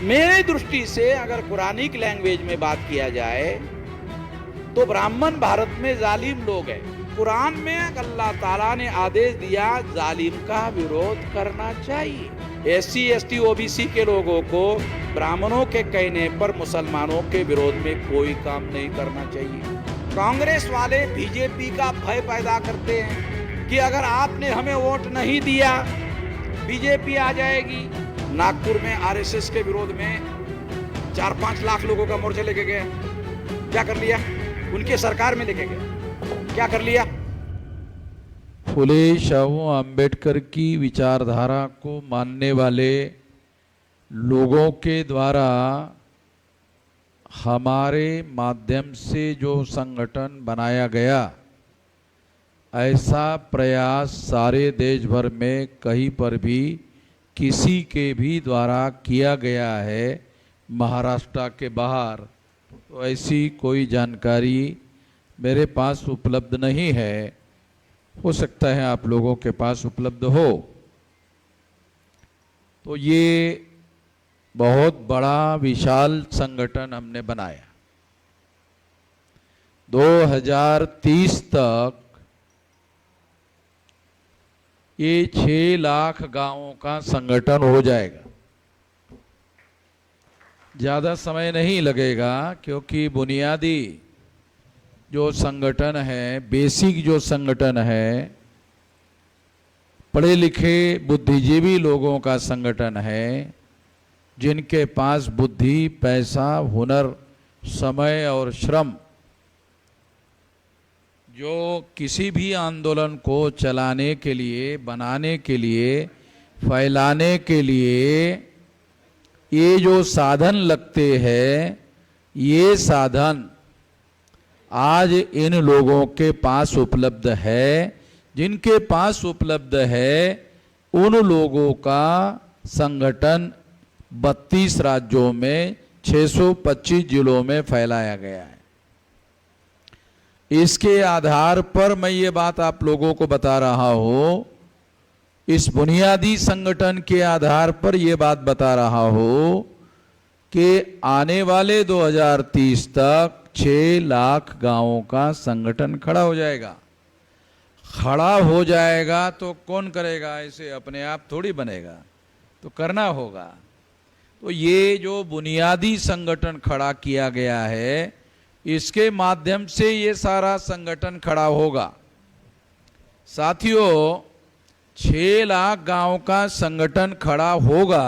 मेरी दृष्टि से अगर कुरानिक लैंग्वेज में बात किया जाए तो ब्राह्मण भारत में जालिम लोग हैं। कुरान में अल्लाह ताला ने आदेश दिया जालिम का विरोध करना चाहिए। एससी एसटी ओबीसी के लोगों को ब्राह्मणों के कहने पर मुसलमानों के विरोध में कोई काम नहीं करना चाहिए। कांग्रेस वाले बीजेपी का भय पैदा करते हैं कि अगर आपने हमें वोट नहीं दिया बीजेपी आ जाएगी। नागपुर में आरएसएस के विरोध में 4-5 लाख लोगों का मोर्चा लेके गए। क्या कर लिया? उनके सरकार में लेके गए, क्या कर लिया? फुले शाहू अंबेडकर की विचारधारा को मानने वाले लोगों के द्वारा हमारे माध्यम से जो संगठन बनाया गया, ऐसा प्रयास सारे देश भर में कहीं पर भी किसी के भी द्वारा किया गया है महाराष्ट्र के बाहर, तो ऐसी कोई जानकारी मेरे पास उपलब्ध नहीं है। हो सकता है आप लोगों के पास उपलब्ध हो। तो ये बहुत बड़ा विशाल संगठन हमने बनाया। 2030 तक ये 6 लाख गांवों का संगठन हो जाएगा। ज़्यादा समय नहीं लगेगा, क्योंकि बुनियादी जो संगठन है, बेसिक जो संगठन है, पढ़े लिखे बुद्धिजीवी लोगों का संगठन है, जिनके पास बुद्धि, पैसा, हुनर, समय और श्रम जो किसी भी आंदोलन को चलाने के लिए, बनाने के लिए, फैलाने के लिए ये जो साधन लगते हैं, ये साधन आज इन लोगों के पास उपलब्ध है। जिनके पास उपलब्ध है उन लोगों का संगठन 32 राज्यों में 625 जिलों में फैलाया गया है। इसके आधार पर मैं ये बात आप लोगों को बता रहा हूँ, इस बुनियादी संगठन के आधार पर ये बात बता रहा हूँ कि आने वाले 2030 तक 6 लाख गांवों का संगठन खड़ा हो जाएगा। खड़ा हो जाएगा तो कौन करेगा? ऐसे अपने आप थोड़ी बनेगा, तो करना होगा। तो ये जो बुनियादी संगठन खड़ा किया गया है, इसके माध्यम से ये सारा संगठन खड़ा होगा। साथियों, 6 लाख गांव का संगठन खड़ा होगा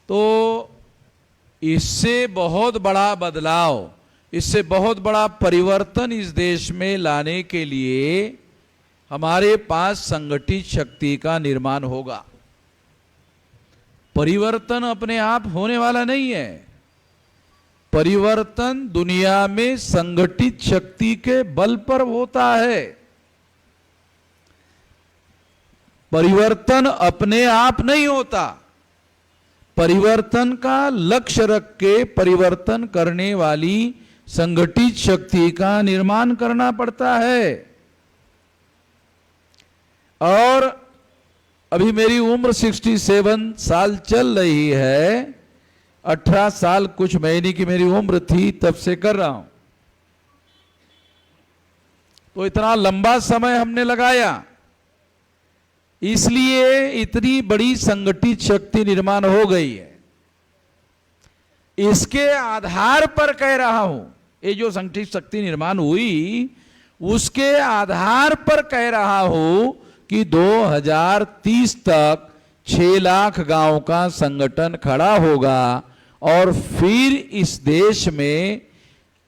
तो इससे बहुत बड़ा बदलाव, इससे बहुत बड़ा परिवर्तन इस देश में लाने के लिए हमारे पास संगठित शक्ति का निर्माण होगा। परिवर्तन अपने आप होने वाला नहीं है। परिवर्तन दुनिया में संगठित शक्ति के बल पर होता है। परिवर्तन अपने आप नहीं होता। परिवर्तन का लक्ष्य रख के परिवर्तन करने वाली संगठित शक्ति का निर्माण करना पड़ता है। और अभी मेरी उम्र 67 साल चल रही है। 18 साल कुछ महीने की मेरी उम्र थी, तब से कर रहा हूं। तो इतना लंबा समय हमने लगाया, इसलिए इतनी बड़ी संगठित शक्ति निर्माण हो गई है। इसके आधार पर कह रहा हूं, ये जो संगठित शक्ति निर्माण हुई उसके आधार पर कह रहा हूं कि 2030 तक 6 लाख गांव का संगठन खड़ा होगा और फिर इस देश में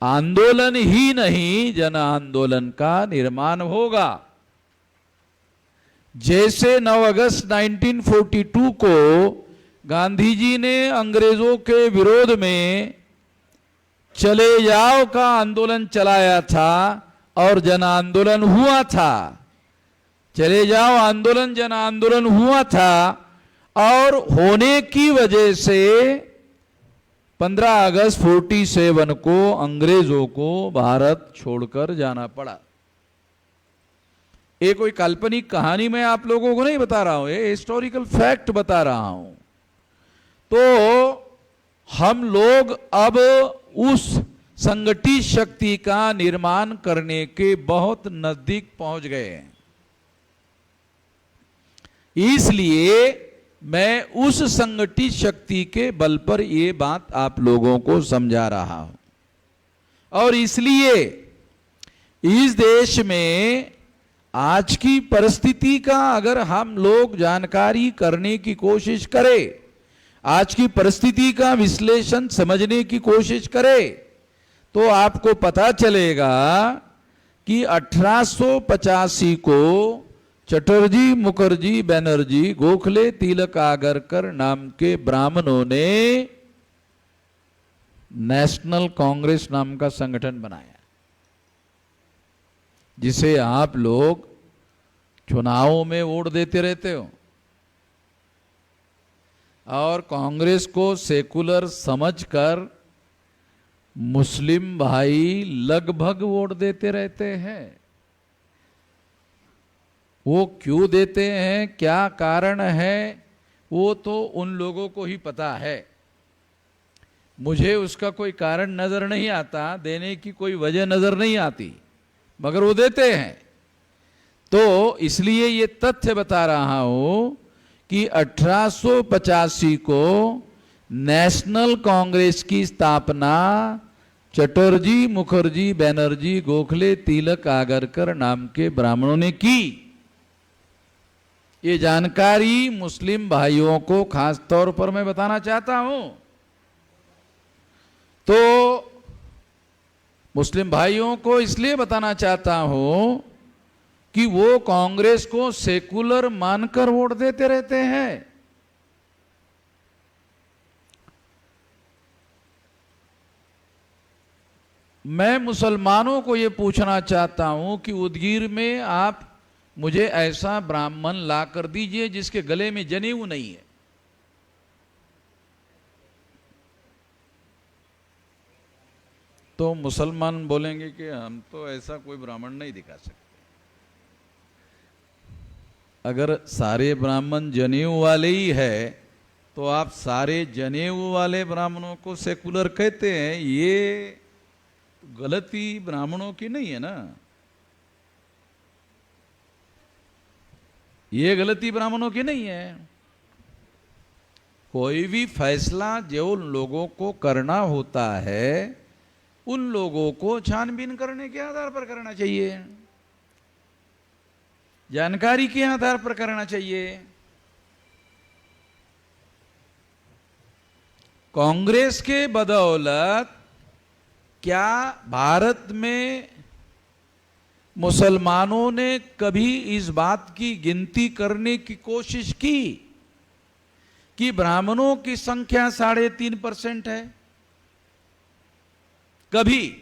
आंदोलन ही नहीं, जन आंदोलन का निर्माण होगा। जैसे 9 अगस्त 1942 को गांधी जी ने अंग्रेजों के विरोध में चले जाओ का आंदोलन चलाया था और जन आंदोलन हुआ था। चले जाओ आंदोलन जन आंदोलन हुआ था और होने की वजह से 15 अगस्त 47 को अंग्रेजों को भारत छोड़कर जाना पड़ा। ये कोई काल्पनिक कहानी मैं आप लोगों को नहीं बता रहा हूं, ये हिस्टोरिकल फैक्ट बता रहा हूं। तो हम लोग अब उस संगठित शक्ति का निर्माण करने के बहुत नजदीक पहुंच गए हैं। इसलिए मैं उस संगठित शक्ति के बल पर ये बात आप लोगों को समझा रहा हूं। और इसलिए इस देश में आज की परिस्थिति का अगर हम लोग जानकारी करने की कोशिश करें, आज की परिस्थिति का विश्लेषण समझने की कोशिश करें, तो आपको पता चलेगा कि 1885 को चटर्जी, मुखर्जी, बनर्जी, गोखले, तिलक, आगरकर नाम के ब्राह्मणों ने नेशनल कांग्रेस नाम का संगठन बनाया, जिसे आप लोग चुनावों में वोट देते रहते हो और कांग्रेस को सेकुलर समझकर मुस्लिम भाई लगभग वोट देते रहते हैं। वो क्यों देते हैं, क्या कारण है, वो तो उन लोगों को ही पता है। मुझे उसका कोई कारण नजर नहीं आता, देने की कोई वजह नजर नहीं आती, मगर वो देते हैं। तो इसलिए ये तथ्य बता रहा हूं कि 1885 को नेशनल कांग्रेस की स्थापना चटर्जी, मुखर्जी, बनर्जी, गोखले, तिलक, आगरकर नाम के ब्राह्मणों ने की। ये जानकारी मुस्लिम भाइयों को खास तौर पर मैं बताना चाहता हूं। तो मुस्लिम भाइयों को इसलिए बताना चाहता हूं कि वो कांग्रेस को सेकुलर मानकर वोट देते रहते हैं। मैं मुसलमानों को ये पूछना चाहता हूं कि उदगीर में आप मुझे ऐसा ब्राह्मण ला कर दीजिए जिसके गले में जनेऊ नहीं है। तो मुसलमान बोलेंगे कि हम तो ऐसा कोई ब्राह्मण नहीं दिखा सकते। अगर सारे ब्राह्मण जनेऊ वाले ही है तो आप सारे जनेऊ वाले ब्राह्मणों को सेकुलर कहते हैं, ये गलती ब्राह्मणों की नहीं है ना, ये गलती ब्राह्मणों की नहीं है। कोई भी फैसला जो लोगों को करना होता है उन लोगों को छानबीन करने के आधार पर करना चाहिए, जानकारी के आधार पर करना चाहिए। कांग्रेस के बदौलत क्या भारत में मुसलमानों ने कभी इस बात की गिनती करने की कोशिश की कि ब्राह्मणों की संख्या 3.5% है? कभी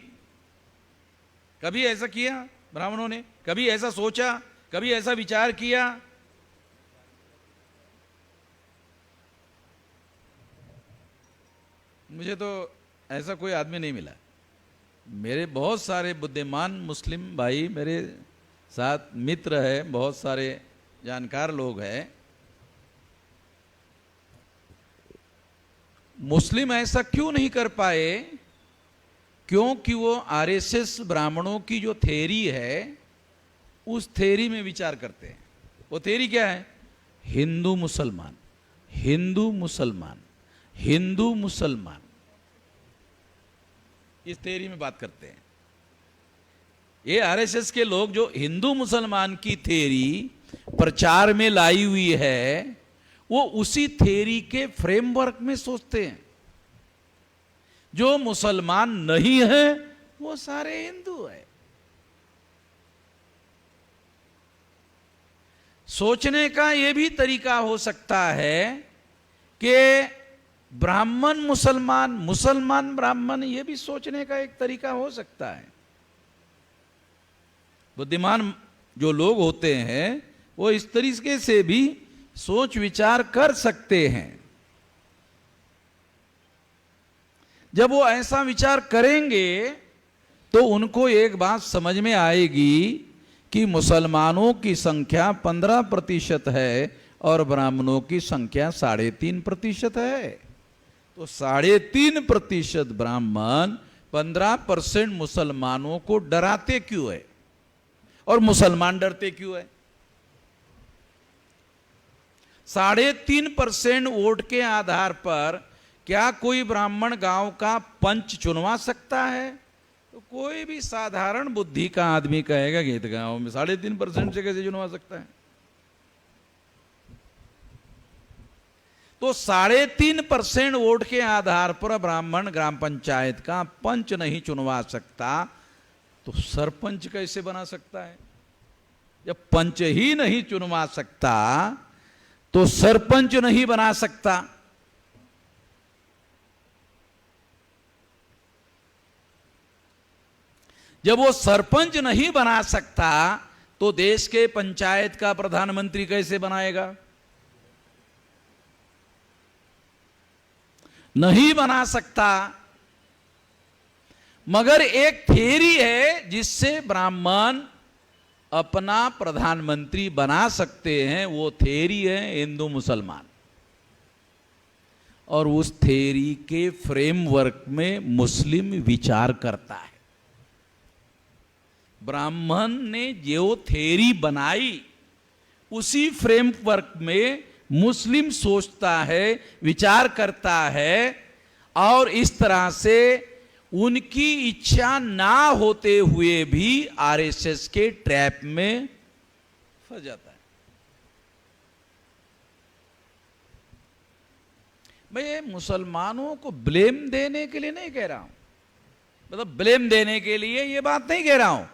ऐसा किया ब्राह्मणों ने? कभी ऐसा सोचा, कभी ऐसा विचार किया? मुझे तो ऐसा कोई आदमी नहीं मिला। मेरे बहुत सारे बुद्धिमान मुस्लिम भाई मेरे साथ मित्र हैं, बहुत सारे जानकार लोग हैं। मुस्लिम ऐसा क्यों नहीं कर पाए? क्योंकि वो आरएसएस ब्राह्मणों की जो थ्योरी है उस थ्योरी में विचार करते हैं। वो थ्योरी क्या है? हिंदू मुसलमान, हिंदू मुसलमान, हिंदू मुसलमान, इस थ्योरी में बात करते हैं। ये आरएसएस के लोग जो हिंदू मुसलमान की थ्योरी प्रचार में लाई हुई है, वो उसी थ्योरी के फ्रेमवर्क में सोचते हैं। जो मुसलमान नहीं है वो सारे हिंदू है। सोचने का यह भी तरीका हो सकता है कि ब्राह्मण मुसलमान, मुसलमान ब्राह्मण, यह भी सोचने का एक तरीका हो सकता है। बुद्धिमान जो लोग होते हैं वो इस तरीके से भी सोच विचार कर सकते हैं। जब वो ऐसा विचार करेंगे तो उनको एक बात समझ में आएगी कि मुसलमानों की संख्या 15% है और ब्राह्मणों की संख्या 3.5% है। तो 3.5% ब्राह्मण 15% मुसलमानों को डराते क्यों है, और मुसलमान डरते क्यों है? 3.5% वोट के आधार पर क्या कोई ब्राह्मण गांव का पंच चुनवा सकता है? तो कोई भी साधारण बुद्धि का आदमी कहेगा कि इस गांव में 3.5% से कैसे चुनवा सकता है? तो 3.5% वोट के आधार पर ब्राह्मण ग्राम पंचायत का पंच नहीं चुनवा सकता, तो सरपंच कैसे बना सकता है? जब पंच ही नहीं चुनवा सकता तो सरपंच नहीं बना सकता। जब वो सरपंच नहीं बना सकता तो देश के पंचायत का प्रधानमंत्री कैसे बनाएगा? नहीं बना सकता। मगर एक थ्योरी है जिससे ब्राह्मण अपना प्रधानमंत्री बना सकते हैं, वो थ्योरी है हिंदू मुसलमान। और उस थ्योरी के फ्रेमवर्क में मुस्लिम विचार करता है। ब्राह्मण ने जो थ्योरी बनाई उसी फ्रेमवर्क में मुस्लिम सोचता है, विचार करता है, और इस तरह से उनकी इच्छा ना होते हुए भी आरएसएस के ट्रैप में फंस जाता है। मैं मुसलमानों को ब्लेम देने के लिए नहीं कह रहा हूं, मतलब ब्लेम देने के लिए ये बात नहीं कह रहा हूं,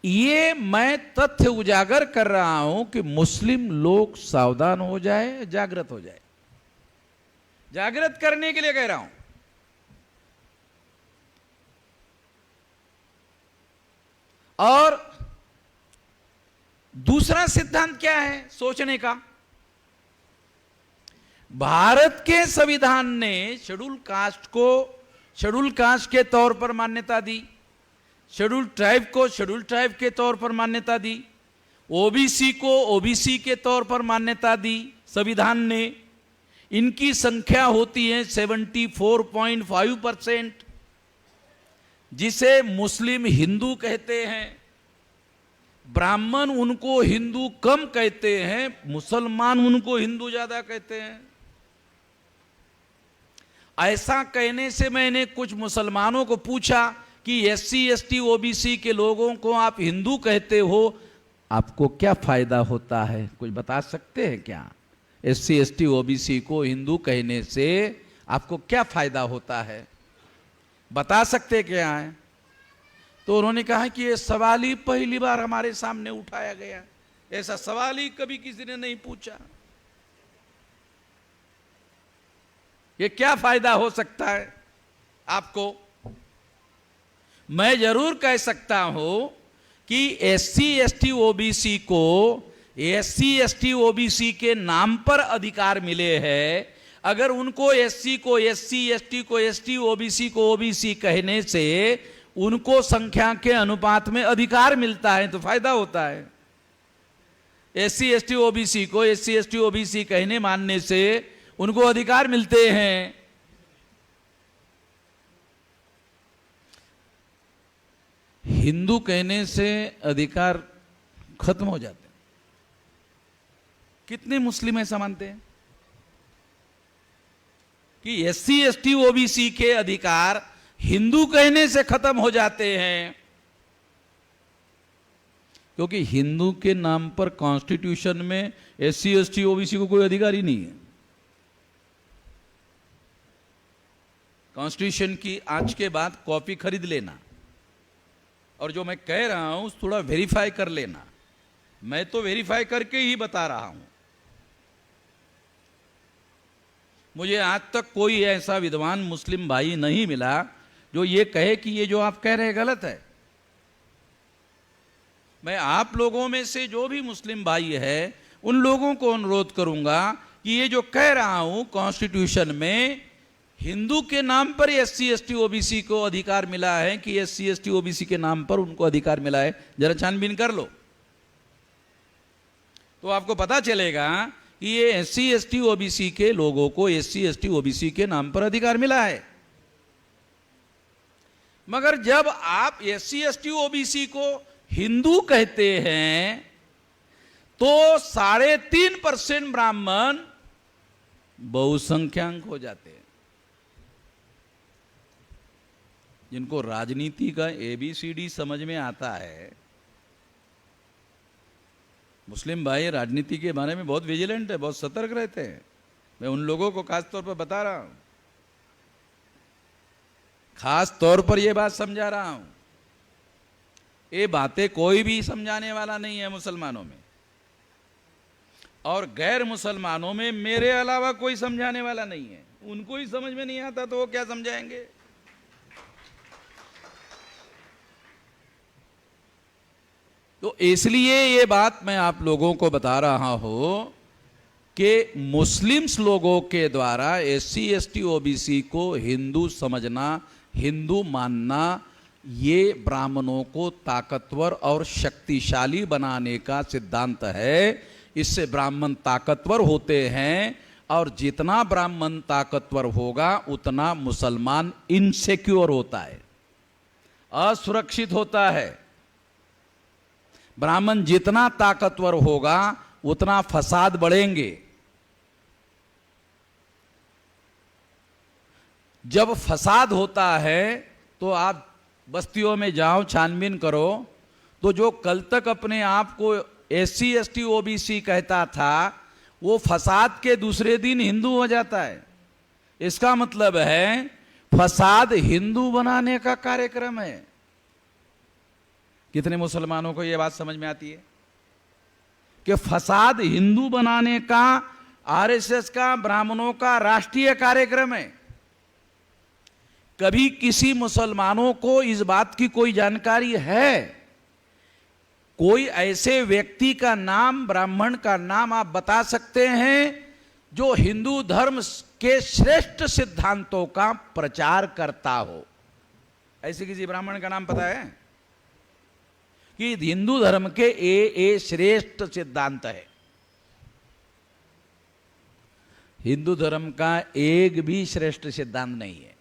ये मैं तथ्य उजागर कर रहा हूं कि मुस्लिम लोग सावधान हो जाए, जागृत हो जाए। जागृत करने के लिए कह रहा हूं। और दूसरा सिद्धांत क्या है सोचने का? भारत के संविधान ने शेड्यूल कास्ट को शेड्यूल कास्ट के तौर पर मान्यता दी, शेड्यूल ट्राइब को शेड्यूल ट्राइब के तौर पर मान्यता दी, ओबीसी को ओबीसी के तौर पर मान्यता दी संविधान ने। इनकी संख्या होती है 74.5%, जिसे मुस्लिम हिंदू कहते हैं। ब्राह्मण उनको हिंदू कम कहते हैं, मुसलमान उनको हिंदू ज्यादा कहते हैं। ऐसा कहने से मैंने कुछ मुसलमानों को पूछा कि एससी एसटी ओबीसी के लोगों को आप हिंदू कहते हो, आपको क्या फायदा होता है? कुछ बता सकते हैं क्या? एससी एसटी ओबीसी को हिंदू कहने से आपको क्या फायदा होता है, बता सकते क्या है? तो उन्होंने कहा कि ये सवाल ही पहली बार हमारे सामने उठाया गया, ऐसा सवाल ही कभी किसी ने नहीं पूछा। ये क्या फायदा हो सकता है आपको? मैं जरूर कह सकता हूं कि एससी एसटी ओबीसी को एससी एसटी ओबीसी के नाम पर अधिकार मिले हैं। अगर उनको एससी को एससी, एसटी को एसटी, ओबीसी को ओबीसी कहने से उनको संख्या के अनुपात में अधिकार मिलता है तो फायदा होता है। एससी एसटी ओबीसी को एससी एसटी ओबीसी कहने मानने से उनको अधिकार मिलते हैं। हिंदू कहने से अधिकार खत्म हो जाते हैं। कितने मुस्लिम ऐसा मानते हैं कि एससी एसटी ओबीसी के अधिकार हिंदू कहने से खत्म हो जाते हैं? क्योंकि हिंदू के नाम पर कॉन्स्टिट्यूशन में एससी एसटी ओबीसी को कोई अधिकार ही नहीं है। कॉन्स्टिट्यूशन की आज के बाद कॉपी खरीद लेना, और जो मैं कह रहा हूं थोड़ा वेरीफाई कर लेना। मैं तो वेरीफाई करके ही बता रहा हूं। मुझे आज तक कोई ऐसा विद्वान मुस्लिम भाई नहीं मिला जो ये कहे कि ये जो आप कह रहे हैं गलत है। मैं आप लोगों में से जो भी मुस्लिम भाई है उन लोगों को अनुरोध करूंगा कि ये जो कह रहा हूं कॉन्स्टिट्यूशन में हिंदू के नाम पर एससी एसटी ओबीसी को अधिकार मिला है कि एससी एसटी ओबीसी के नाम पर उनको अधिकार मिला है, जरा छानबीन कर लो तो आपको पता चलेगा कि ये SC ST OBC के लोगों को SC ST OBC के नाम पर अधिकार मिला है। मगर जब आप SC ST OBC को हिंदू कहते हैं तो 3.5% ब्राह्मण बहुसंख्यांक हो जाते हैं। जिनको राजनीति का ABCD समझ में आता है, मुस्लिम भाई राजनीति के बारे में बहुत विजिलेंट है, बहुत सतर्क रहते हैं। मैं उन लोगों को खास तौर पर बता रहा हूं, खास तौर पर यह बात समझा रहा हूं। ये बातें कोई भी समझाने वाला नहीं है मुसलमानों में, और गैर मुसलमानों में मेरे अलावा कोई समझाने वाला नहीं है। उनको ही समझ में नहीं आता तो वो क्या समझाएंगे। तो इसलिए ये बात मैं आप लोगों को बता रहा हूं कि मुस्लिम्स लोगों के द्वारा SC ST OBC को हिंदू समझना, हिंदू मानना, ये ब्राह्मणों को ताकतवर और शक्तिशाली बनाने का सिद्धांत है। इससे ब्राह्मण ताकतवर होते हैं, और जितना ब्राह्मण ताकतवर होगा उतना मुसलमान इनसिक्योर होता है, असुरक्षित होता है। ब्राह्मण जितना ताकतवर होगा उतना फसाद बढ़ेंगे। जब फसाद होता है तो आप बस्तियों में जाओ, छानबीन करो, तो जो कल तक अपने आप को SC ST OBC कहता था वो फसाद के दूसरे दिन हिंदू हो जाता है। इसका मतलब है फसाद हिंदू बनाने का कार्यक्रम है। कितने मुसलमानों को यह बात समझ में आती है कि फसाद हिंदू बनाने का RSS का, ब्राह्मणों का राष्ट्रीय कार्यक्रम है। कभी किसी मुसलमानों को इस बात की कोई जानकारी है? कोई ऐसे व्यक्ति का नाम, ब्राह्मण का नाम आप बता सकते हैं जो हिंदू धर्म के श्रेष्ठ सिद्धांतों का प्रचार करता हो? ऐसे किसी ब्राह्मण का नाम पता है कि हिंदू धर्म के ये श्रेष्ठ सिद्धांत है? हिंदू धर्म का एक भी श्रेष्ठ सिद्धांत नहीं है।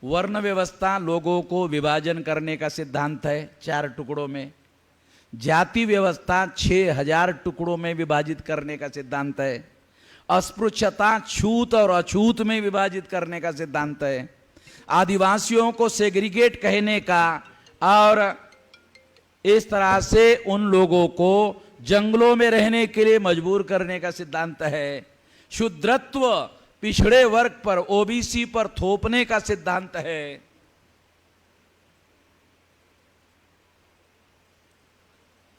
वर्ण व्यवस्था लोगों को विभाजन करने का सिद्धांत है 4 टुकड़ों में। जाति व्यवस्था 6000 टुकड़ों में विभाजित करने का सिद्धांत है। अस्पृश्यता छूत और अछूत में विभाजित करने का सिद्धांत है। आदिवासियों को सेग्रीगेट कहने का और इस तरह से उन लोगों को जंगलों में रहने के लिए मजबूर करने का सिद्धांत है। शूद्रत्व पिछड़े वर्ग पर, OBC पर थोपने का सिद्धांत है।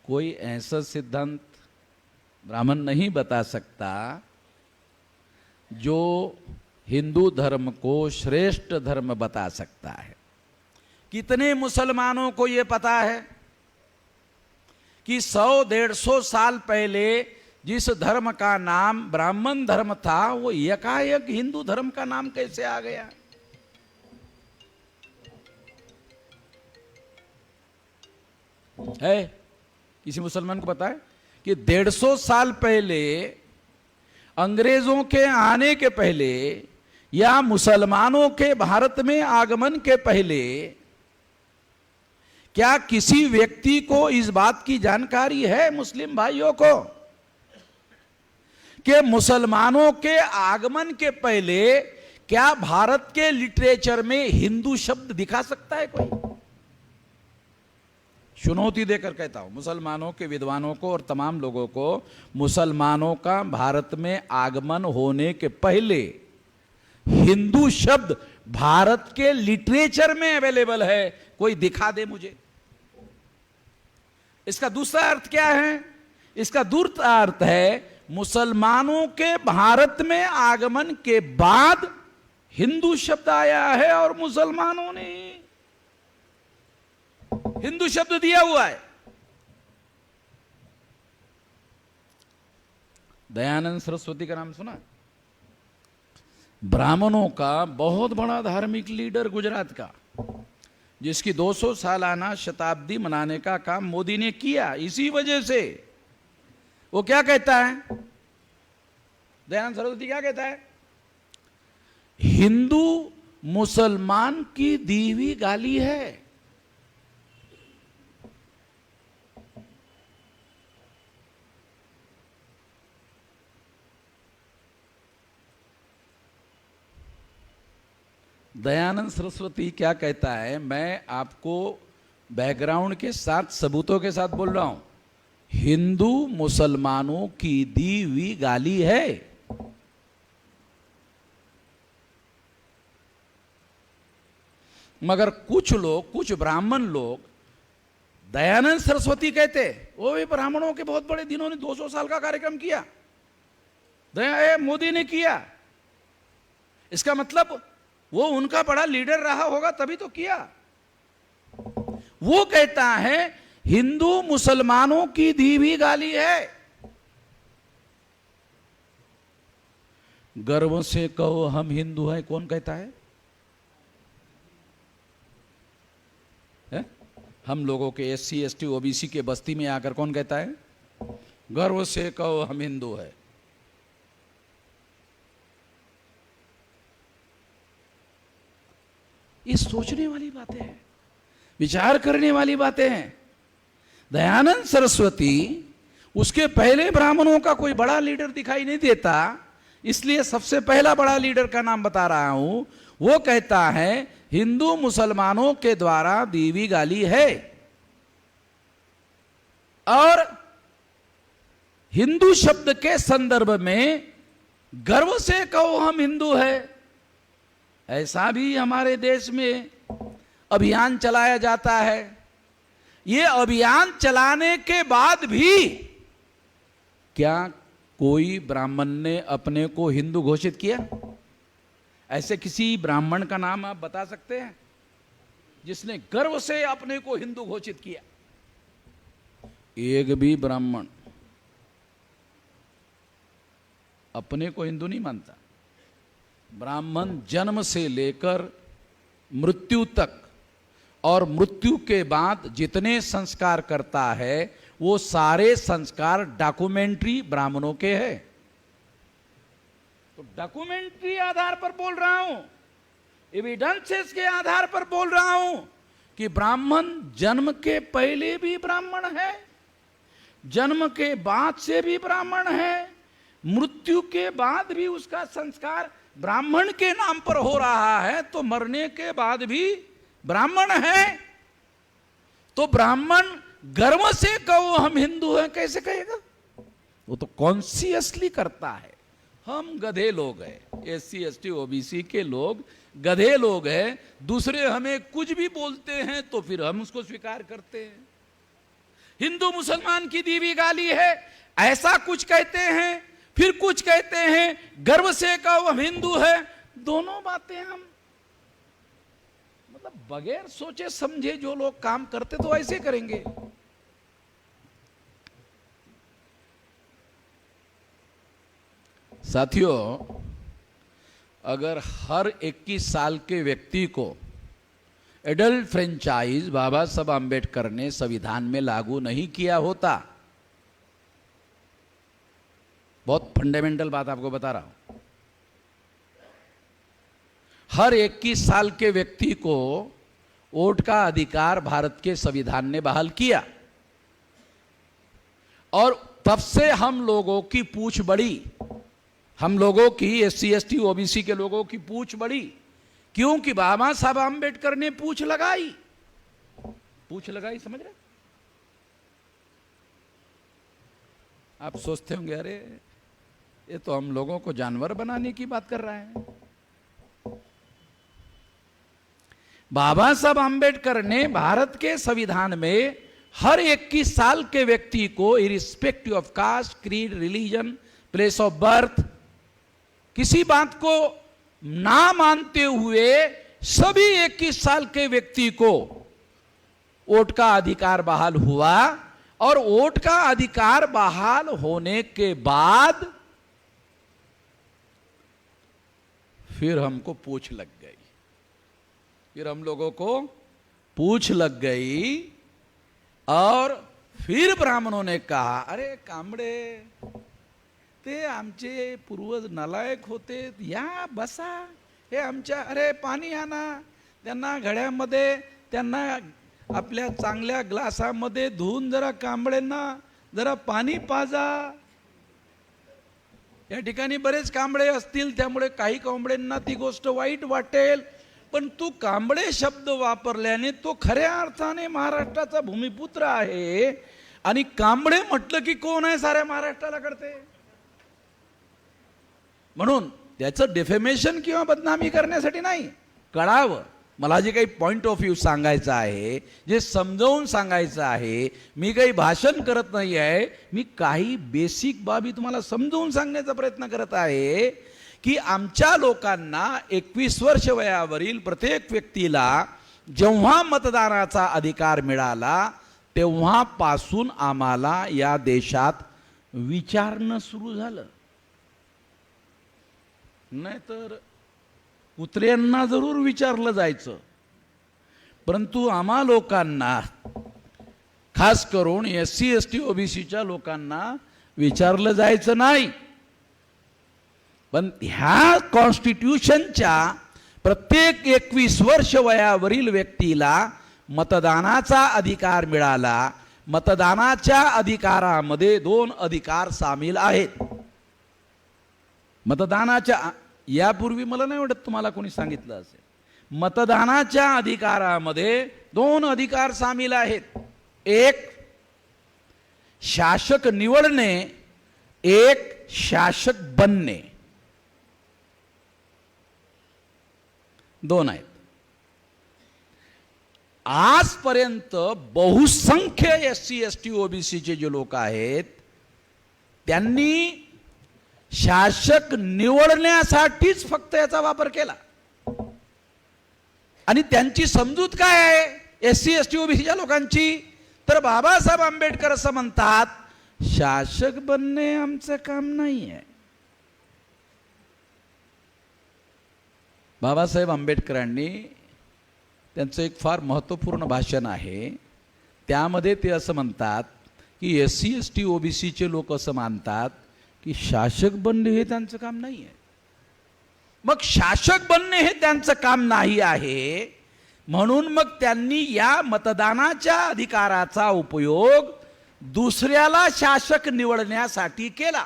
कोई ऐसा सिद्धांत ब्राह्मण नहीं बता सकता जो हिंदू धर्म को श्रेष्ठ धर्म बता सकता है। कितने मुसलमानों को यह पता है कि 100-150 साल पहले जिस धर्म का नाम ब्राह्मण धर्म था वो एकाएक हिंदू धर्म का नाम कैसे आ गया? है किसी मुसलमान को पता है कि 150 साल पहले, अंग्रेजों के आने के पहले या मुसलमानों के भारत में आगमन के पहले, क्या किसी व्यक्ति को इस बात की जानकारी है मुस्लिम भाइयों को कि मुसलमानों के आगमन के पहले क्या भारत के लिटरेचर में हिंदू शब्द दिखा सकता है कोई? चुनौती देकर कहता हूं मुसलमानों के विद्वानों को और तमाम लोगों को, मुसलमानों का भारत में आगमन होने के पहले हिंदू शब्द भारत के लिटरेचर में अवेलेबल है, कोई दिखा दे मुझे। इसका दूसरा अर्थ क्या है? इसका दूसरा अर्थ है मुसलमानों के भारत में आगमन के बाद हिंदू शब्द आया है और मुसलमानों ने हिंदू शब्द दिया हुआ है। दयानंद सरस्वती का नाम सुना? ब्राह्मणों का बहुत बड़ा धार्मिक लीडर गुजरात का, जिसकी 200 सालाना शताब्दी मनाने का काम मोदी ने किया। इसी वजह से वो क्या कहता है, दयानंद सरस्वती क्या कहता है? हिंदू मुसलमान की दी हुई गाली है। दयानंद सरस्वती क्या कहता है, मैं आपको बैकग्राउंड के साथ सबूतों के साथ बोल रहा हूं, हिंदू मुसलमानों की दी हुई गाली है। मगर कुछ लोग, कुछ ब्राह्मण लोग दयानंद सरस्वती कहते, वो भी ब्राह्मणों के बहुत बड़े, दिनों ने 200 साल का कार्यक्रम किया, मोदी ने किया, इसका मतलब वो उनका बड़ा लीडर रहा होगा तभी तो किया। वो कहता है हिंदू मुसलमानों की दी हुई गाली है। गर्व से कहो हम हिंदू हैं, कौन कहता है? हम लोगों के SC ST OBC के बस्ती में आकर कौन कहता है गर्व से कहो हम हिंदू है? ये सोचने वाली बातें हैं, विचार करने वाली बातें हैं। दयानंद सरस्वती, उसके पहले ब्राह्मणों का कोई बड़ा लीडर दिखाई नहीं देता, इसलिए सबसे पहला बड़ा लीडर का नाम बता रहा हूं। वो कहता है हिंदू मुसलमानों के द्वारा दी हुई गाली है, और हिंदू शब्द के संदर्भ में गर्व से कहो हम हिंदू है। ऐसा भी हमारे देश में अभियान चलाया जाता है। ये अभियान चलाने के बाद भी क्या कोई ब्राह्मण ने अपने को हिंदू घोषित किया? ऐसे किसी ब्राह्मण का नाम आप बता सकते हैं जिसने गर्व से अपने को हिंदू घोषित किया? एक भी ब्राह्मण अपने को हिंदू नहीं मानता। ब्राह्मण जन्म से लेकर मृत्यु तक और मृत्यु के बाद जितने संस्कार करता है वो सारे संस्कार डॉक्यूमेंट्री ब्राह्मणों के हैं। तो डॉक्यूमेंट्री आधार पर बोल रहा हूं, एविडेंसेस के आधार पर बोल रहा हूं कि ब्राह्मण जन्म के पहले भी ब्राह्मण है, जन्म के बाद से भी ब्राह्मण है, मृत्यु के बाद भी उसका संस्कार ब्राह्मण के नाम पर हो रहा है, तो मरने के बाद भी ब्राह्मण है। तो ब्राह्मण गर्व से कहो हम हिंदू हैं कैसे कहेगा? वो तो कॉन्शियसली करता है। हम गधे लोग हैं, SC ST OBC के लोग गधे लोग हैं, दूसरे हमें कुछ भी बोलते हैं तो फिर हम उसको स्वीकार करते हैं। हिंदू मुसलमान की दी हुई गाली है, ऐसा कुछ कहते हैं, फिर कुछ कहते हैं गर्व से कहो हम हिंदू है। दोनों बातें हम मतलब बगैर सोचे समझे जो लोग काम करते तो ऐसे करेंगे। साथियों, अगर हर 21 साल के व्यक्ति को एडल्ट फ्रेंचाइज बाबा साहब आंबेडकर ने संविधान में लागू नहीं किया होता, बहुत फंडामेंटल बात आपको बता रहा हूं, हर 21 साल के व्यक्ति को वोट का अधिकार भारत के संविधान ने बहाल किया, और तब से हम लोगों की पूछ बढ़ी, हम लोगों की SC ST OBC के लोगों की पूछ बढ़ी, क्योंकि बाबा साहब आंबेडकर ने पूछ लगाई, समझ रहे? आप सोचते होंगे अरे ये तो हम लोगों को जानवर बनाने की बात कर रहा है। बाबा साहब आंबेडकर ने भारत के संविधान में हर 21 साल के व्यक्ति को irrespective of caste, creed, religion, place of birth, किसी बात को ना मानते हुए सभी 21 साल के व्यक्ति को वोट का अधिकार बहाल हुआ, और वोट का अधिकार बहाल होने के बाद फिर हमको पूछ लग गई, फिर हम लोगों को पूछ लग गई, और फिर ब्राह्मणों ने कहा, अरे कांबळे, ते आमचे पूर्वज नालायक होते, या बसा, हे आमच्या, अरे पाणी आणा, त्यांना घड्यामध्ये, त्यांना आपल्या चांगल्या ग्लासामध्ये धुवून जरा कांबळेंना जरा पाणी पाजा. या ठिकाणी बरेच कांबळे असतील, त्यामुळे काही कांबळेंना ती गोष्ट वाईट वाटेल, पण तू कांबळे शब्द वापरल्याने तो खऱ्या अर्थाने महाराष्ट्राचा भूमिपुत्र आहे. आणि कांबळे म्हटलं की कोण आहे साऱ्या महाराष्ट्राला कळते. म्हणून त्याचं डिफेमेशन किंवा बदनामी करण्यासाठी नाही, कळावं. मला जे काही पॉइंट ऑफ व्ह्यू सांगायचं आहे, जे समजावून सांगायचं आहे, मी काही भाषण करत नाही आहे, मी काही बेसिक बाबी तुम्हाला समजावून सांगण्याचा प्रयत्न करत आहे की आमच्या लोकांना 21 वर्ष वयावरील प्रत्येक व्यक्तीला जेव्हा मतदानाचा अधिकार मिळाला तेव्हापासून आम्हाला या देशात विचारणं सुरू झालं. नाहीतर कुत्र्यांना जरूर विचारलं जायचं, परंतु आम्हा लोकांना, खास करून SC ST OBCच्या लोकांना विचारलं जायचं नाही. पण ह्या कॉन्स्टिट्यूशनच्या प्रत्येक 21 वर्ष वयावरील व्यक्तीला मतदानाचा अधिकार मिळाला. मतदानाच्या अधिकारामध्ये 2 अधिकार सामील आहेत. मतदानाच्या, यापूर्वी मला नाही वाटत तुम्हाला कोणी सांगितलं असेल, मतदानाच्या अधिकारामध्ये 2 अधिकार सामील आहेत. एक शासक निवडणे, एक शासक बनणे, 2 आहेत. आजपर्यंत बहुसंख्य SC ST OBCचे जे लोक आहेत त्यांनी शासक निवडण्यासाठीच फक्त याचा वापर केला. आणि त्यांची समजूत काय आहे SC ST OBCच्या लोकांची, तर बाबासाहेब आंबेडकर असं म्हणतात, शासक बनणे आमचं काम नाही आहे. बाबासाहेब आंबेडकरांनी त्यांचं एक फार महत्त्वपूर्ण भाषण आहे, त्यामध्ये ते असं म्हणतात की SC ST OBCचे लोक असं मानतात की शासक बनणे हे त्यांचं काम नाही आहे. मग शासक बनणे हे त्यांचं काम नाही आहे म्हणून मग त्यांनी या मतदानाच्या अधिकाराचा उपयोग दुसऱ्याला शासक निवडण्यासाठी केला.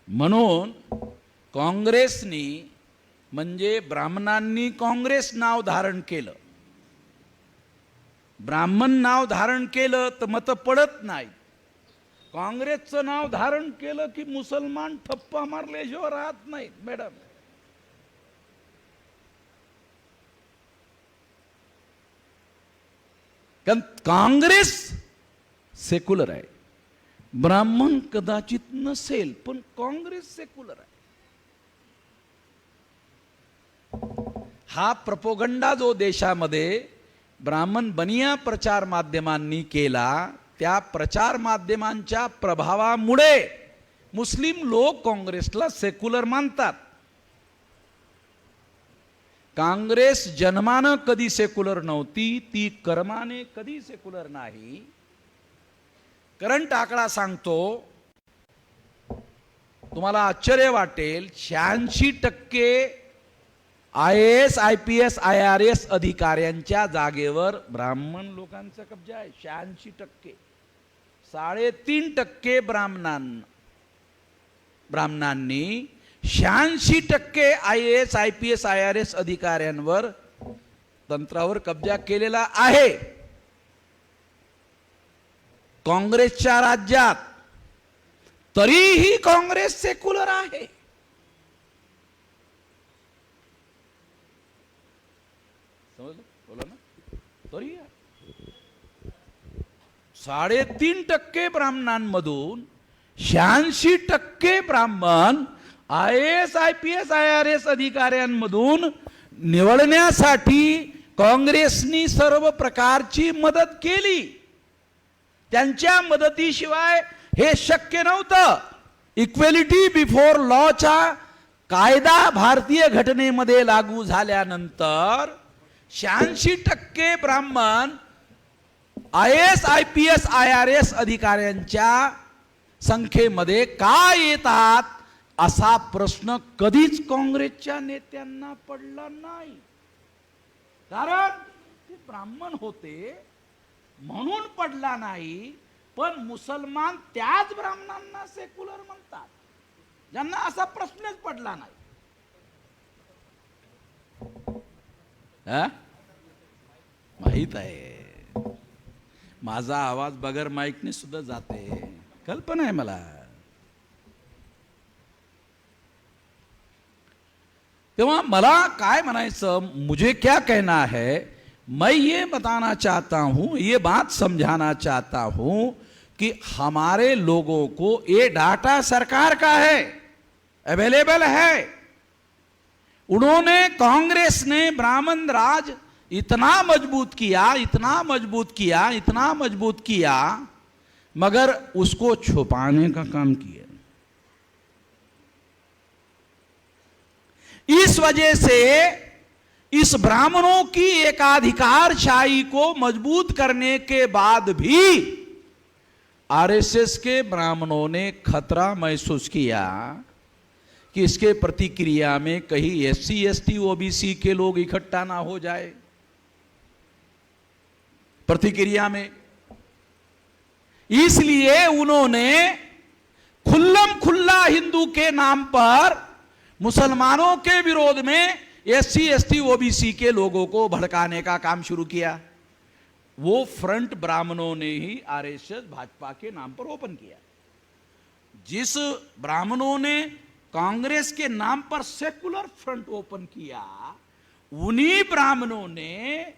म्हणून काँग्रेसनी, म्हणजे ब्राह्मणांनी काँग्रेस नाव धारण केलं. ब्राह्मण नाव धारण केलं तर मत पडत नाही. काँग्रेसचं नाव धारण केलं की मुसलमान ठप्पा मारल्याशिवाय राहत नाहीत. मॅडम, कारण काँग्रेस सेक्युलर आहे, ब्राह्मण कदाचित नसेल, पण काँग्रेस सेक्युलर आहे. हा प्रोपोगंडा जो देशामध्ये ब्राह्मण बनिया प्रचार माध्यमांनी केला, त्या प्रचार माध्यमांच्या प्रभावामुळे मुस्लिम लोक काँग्रेसला सेक्युलर मानतात. काँग्रेस जन्मानं कधी सेक्युलर नव्हती, ती कर्माने कधी सेक्युलर नाही. करंट आकडा सांगतो, तुम्हाला आश्चर्य वाटेल, 86% IAS IPS IRS अधिकाऱ्यांच्या जागेवर ब्राह्मण लोकांचा कब्जा आहे. 86%. 3.5% ब्राह्मणांनी 86% IAS IPS IRS अधिकाऱ्यांवर, तंत्रावर कब्जा केलेला आहे. काँग्रेसच्या राज्यात तरीही काँग्रेस सेक्युलर आहे. समजलं? बोला ना. तरी 3.5% ब्राह्मणांमधून 86% ब्राह्मण IAS IPS IRS अधिकाऱ्यांमधून निवडण्यासाठी काँग्रेसनी सर्व प्रकारची मदत केली. त्यांच्या मदतीशिवाय हे शक्य नव्हतं. इक्वेलिटी बिफोर लॉचा कायदा भारतीय घटनेमध्ये लागू झाल्यानंतर 86% ब्राह्मण IAS, IPS, IRS अधिकाऱ्यांच्या संख्येमध्ये का येतात असा प्रश्न कधीच काँग्रेसच्या नेत्यांना पडला नाही. कारण ते ब्राह्मण होते म्हणून पडला नाही. पण मुसलमान त्याच ब्राह्मणांना सेक्युलर म्हणतात, ज्यांना असा प्रश्नच पडला नाही. माहित आहे, माझा आवाज बगर माईकने सुद्धा जाते, कल्पना है मला. तेव्हा मला काय म्हणायचं, मुझे क्या कहना है, मैं ये बताना चाहता हूं, ये बात समझाना चाहता हूं कि हमारे लोगों को ये डाटा सरकार का है, अवेलेबल है. उन्होंने, कांग्रेस ने ब्राह्मण राज इतना मजबूत किया, इतना मजबूत किया, इतना मजबूत किया, मगर उसको छुपाने का काम किया. इस वजह से इस ब्राह्मणों की एकाधिकारशाही को मजबूत करने के बाद भी आरएसएस के ब्राह्मणों ने खतरा महसूस किया कि इसके प्रतिक्रिया में कहीं SC, ST, OBC के लोग इकट्ठा ना हो जाए. प्रतिक्रिया में इसलिए उन्होंने खुल्लम खुल्ला हिंदू के नाम पर मुसलमानों के विरोध में SC, ST, OBC के लोगों को भड़काने का काम शुरू किया. वो फ्रंट ब्राह्मणों ने ही आरएसएस भाजपा के नाम पर ओपन किया. जिस ब्राह्मणों ने कांग्रेस के नाम पर सेकुलर फ्रंट ओपन किया, उन्हीं ब्राह्मणों ने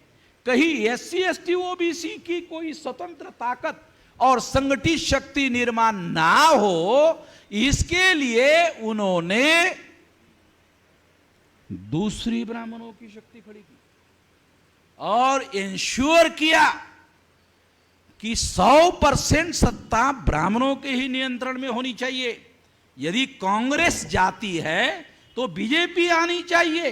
कहीं SC, ST, OBC की कोई स्वतंत्र ताकत और संगठित शक्ति निर्माण ना हो, इसके लिए उन्होंने दूसरी ब्राह्मणों की शक्ति खड़ी की और इंश्योर किया कि 100% सत्ता ब्राह्मणों के ही नियंत्रण में होनी चाहिए. यदि कांग्रेस जाती है तो बीजेपी आनी चाहिए,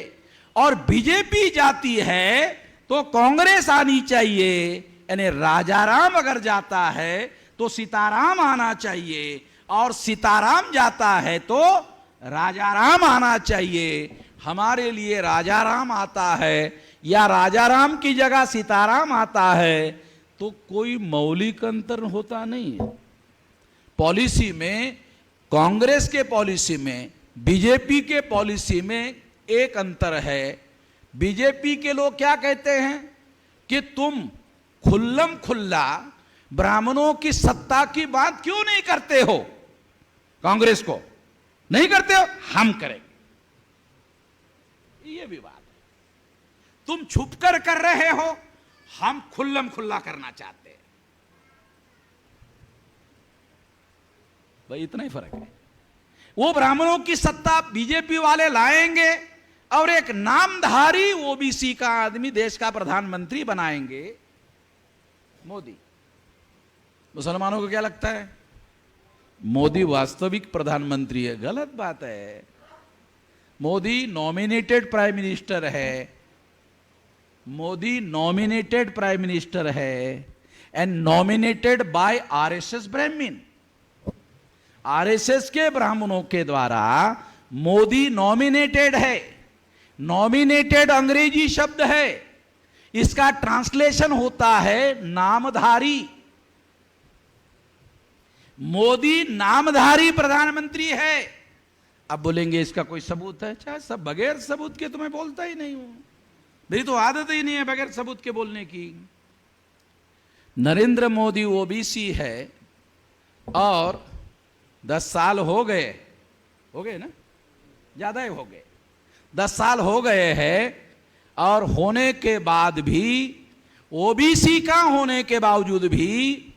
और बीजेपी जाती है तो कांग्रेस आनी चाहिए. यानी राजाराम अगर जाता है तो सीताराम आना चाहिए, और सीताराम जाता है तो राजाराम आना चाहिए. हमारे लिए राजाराम आता है या राजाराम की जगह सीताराम आता है तो कोई मौलिक अंतर होता नहीं है. पॉलिसी में, कांग्रेस के पॉलिसी में, बीजेपी के पॉलिसी में एक अंतर है. बीजेपी के लोग क्या कहते हैं कि तुम खुल्लम खुल्ला ब्राह्मणों की सत्ता की बात क्यों नहीं करते हो, कांग्रेस को नहीं करते हो, हम करेंगे. ये भी बात है. तुम छुपकर कर रहे हो, हम खुल्लम खुल्ला करना चाहते हैं. भाई इतना ही फर्क है. वो ब्राह्मणों की सत्ता बीजेपी वाले लाएंगे और एक नामधारी ओबीसी का आदमी देश का प्रधानमंत्री बनाएंगे, मोदी. मुसलमानों को क्या लगता है, मोदी वास्तविक प्रधानमंत्री है. गलत बात है. मोदी नॉमिनेटेड प्राइम मिनिस्टर है. मोदी नॉमिनेटेड प्राइम मिनिस्टर है एंड नॉमिनेटेड बाय आरएसएस ब्राह्मण. आरएसएस के ब्राह्मणों के द्वारा मोदी नॉमिनेटेड है. नॉमिनेटेड अंग्रेजी शब्द है, इसका ट्रांसलेशन होता है नामधारी. मोदी नामधारी प्रधानमंत्री है. अब बोलेंगे इसका कोई सबूत है? चाहे सब बगैर सबूत के तो मैं बोलता ही नहीं हूं, मेरी तो आदत ही नहीं है बगैर सबूत के बोलने की. नरेंद्र मोदी ओबीसी है और 10 साल हो गए ना, ज्यादा ही हो गए, 10 साल हो गए हैं, और होने के बाद भी, ओबीसी का होने के बावजूद भी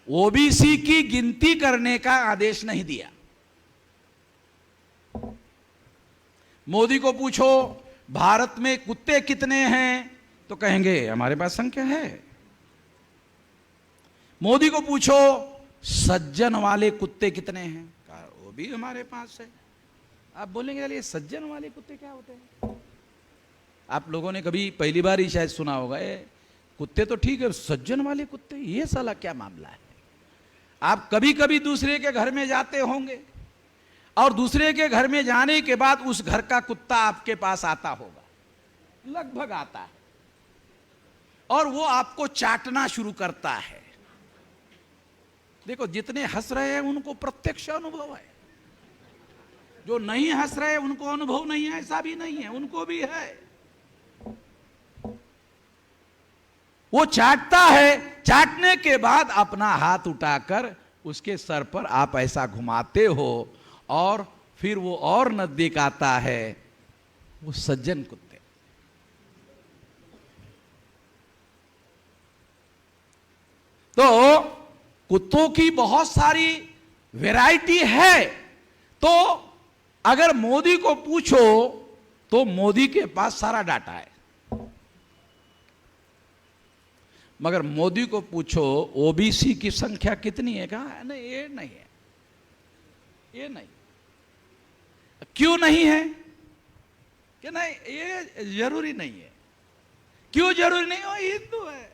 ओबीसी की गिनती करने का आदेश नहीं दिया. मोदी को पूछो भारत में कुत्ते कितने हैं तो कहेंगे हमारे पास संख्या है. मोदी को पूछो सज्जन वाले कुत्ते कितने हैं, कहा वो भी हमारे पास है. आप बोलेंगे चलिए सज्जन वाले कुत्ते क्या होते हैं? आप लोगों ने कभी पहली बार ही शायद सुना होगा, कुत्ते तो ठीक है, सज्जन वाले कुत्ते, ये साला क्या मामला है। आप कभी कभी दूसरे के घर में जाते होंगे और दूसरे के घर में जाने के बाद उस घर का कुत्ता आपके पास आता होगा, लगभग आता है, और वो आपको चाटना शुरू करता है। देखो, जितने हंस रहे हैं उनको प्रत्यक्ष अनुभव है, जो नहीं हंस रहे उनको अनुभव नहीं है, ऐसा भी नहीं है, उनको भी है। वो चाटता है, चाटने के बाद अपना हाथ उठाकर उसके सर पर आप ऐसा घुमाते हो और फिर वो और नजदीक आता है। वो सज्जन कुत्ते। तो कुत्तों की बहुत सारी वैरायटी है। तो अगर मोदी को पूछो तो मोदी के पास सारा डाटा है, मगर मोदी को पूछो ओबीसी की संख्या कितनी है, कहा नहीं, ये नहीं है, ये नहीं। क्यों नहीं है? कि नहीं, ये जरूरी नहीं है। क्यों जरूरी नहीं? वो हिंदू है।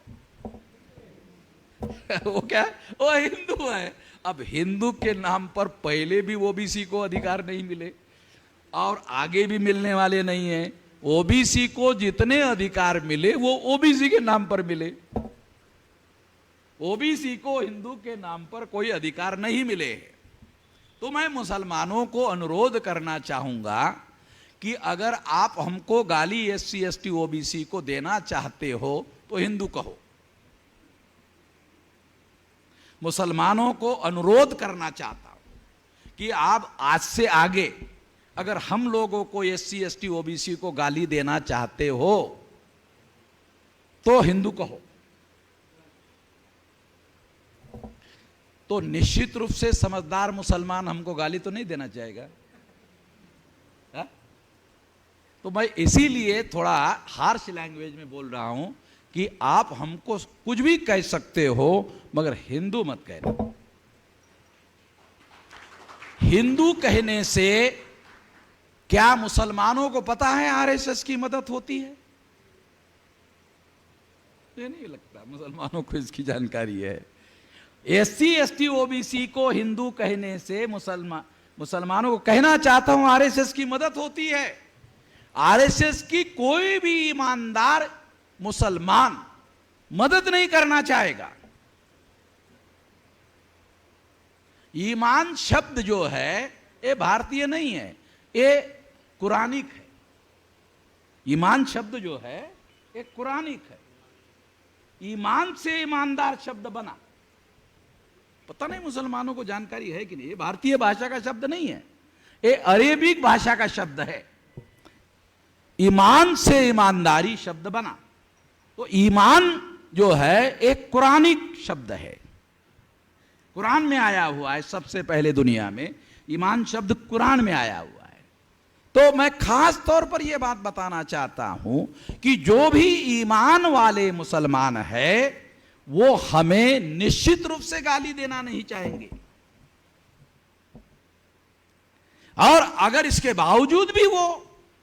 वो क्या है? वो हिंदू है। अब हिंदू के नाम पर पहले भी ओबीसी को अधिकार नहीं मिले और आगे भी मिलने वाले नहीं है। ओबीसी को जितने अधिकार मिले वो ओबीसी के नाम पर मिले। ओबीसी को हिंदू के नाम पर कोई अधिकार नहीं मिले। तो मैं मुसलमानों को अनुरोध करना चाहूंगा कि अगर आप हमको गाली एससी एसटी ओबीसी को देना चाहते हो तो हिंदू कहो। मुसलमानों को अनुरोध करना चाहता हूं कि आप आज से आगे अगर हम लोगों को एससी एसटी ओबीसी को गाली देना चाहते हो तो हिंदू कहो। तो निश्चित रूप से समझदार मुसलमान हमको गाली तो नहीं देना चाहेगा, हा? तो मैं इसीलिए थोड़ा हार्श लैंग्वेज में बोल रहा हूं कि आप हमको कुछ भी कह सकते हो मगर हिंदू मत कहना। हिंदू कहने से क्या मुसलमानों को पता है आरएसएस की मदद होती है? ये नहीं लगता मुसलमानों को इसकी जानकारी है। एससी एसटी ओबीसी को हिंदू कहने से मुसलमानों को कहना चाहता हूं आरएसएस की मदद होती है। आरएसएस की कोई भी ईमानदार मुसलमान मदद नहीं करना चाहेगा। ईमान शब्द जो है ये भारतीय नहीं है, ये कुरानिक है। ईमान शब्द जो है ये कुरानिक है। ईमान से ईमानदार शब्द बना। पता नहीं मुसलमानों को जानकारी है कि नहीं, ये भारतीय भाषा का शब्द नहीं है, ये अरेबिक भाषा का शब्द है। ईमान से ईमानदारी शब्द बना। तो ईमान जो है एक कुरानिक शब्द है, कुरान में आया हुआ है। सबसे पहले दुनिया में ईमान शब्द कुरान में आया हुआ है। तो मैं खास तौर पर यह बात बताना चाहता हूं कि जो भी ईमान वाले मुसलमान है वो हमें निश्चित रूप से गाली देना नहीं चाहेंगे, और अगर इसके बावजूद भी वो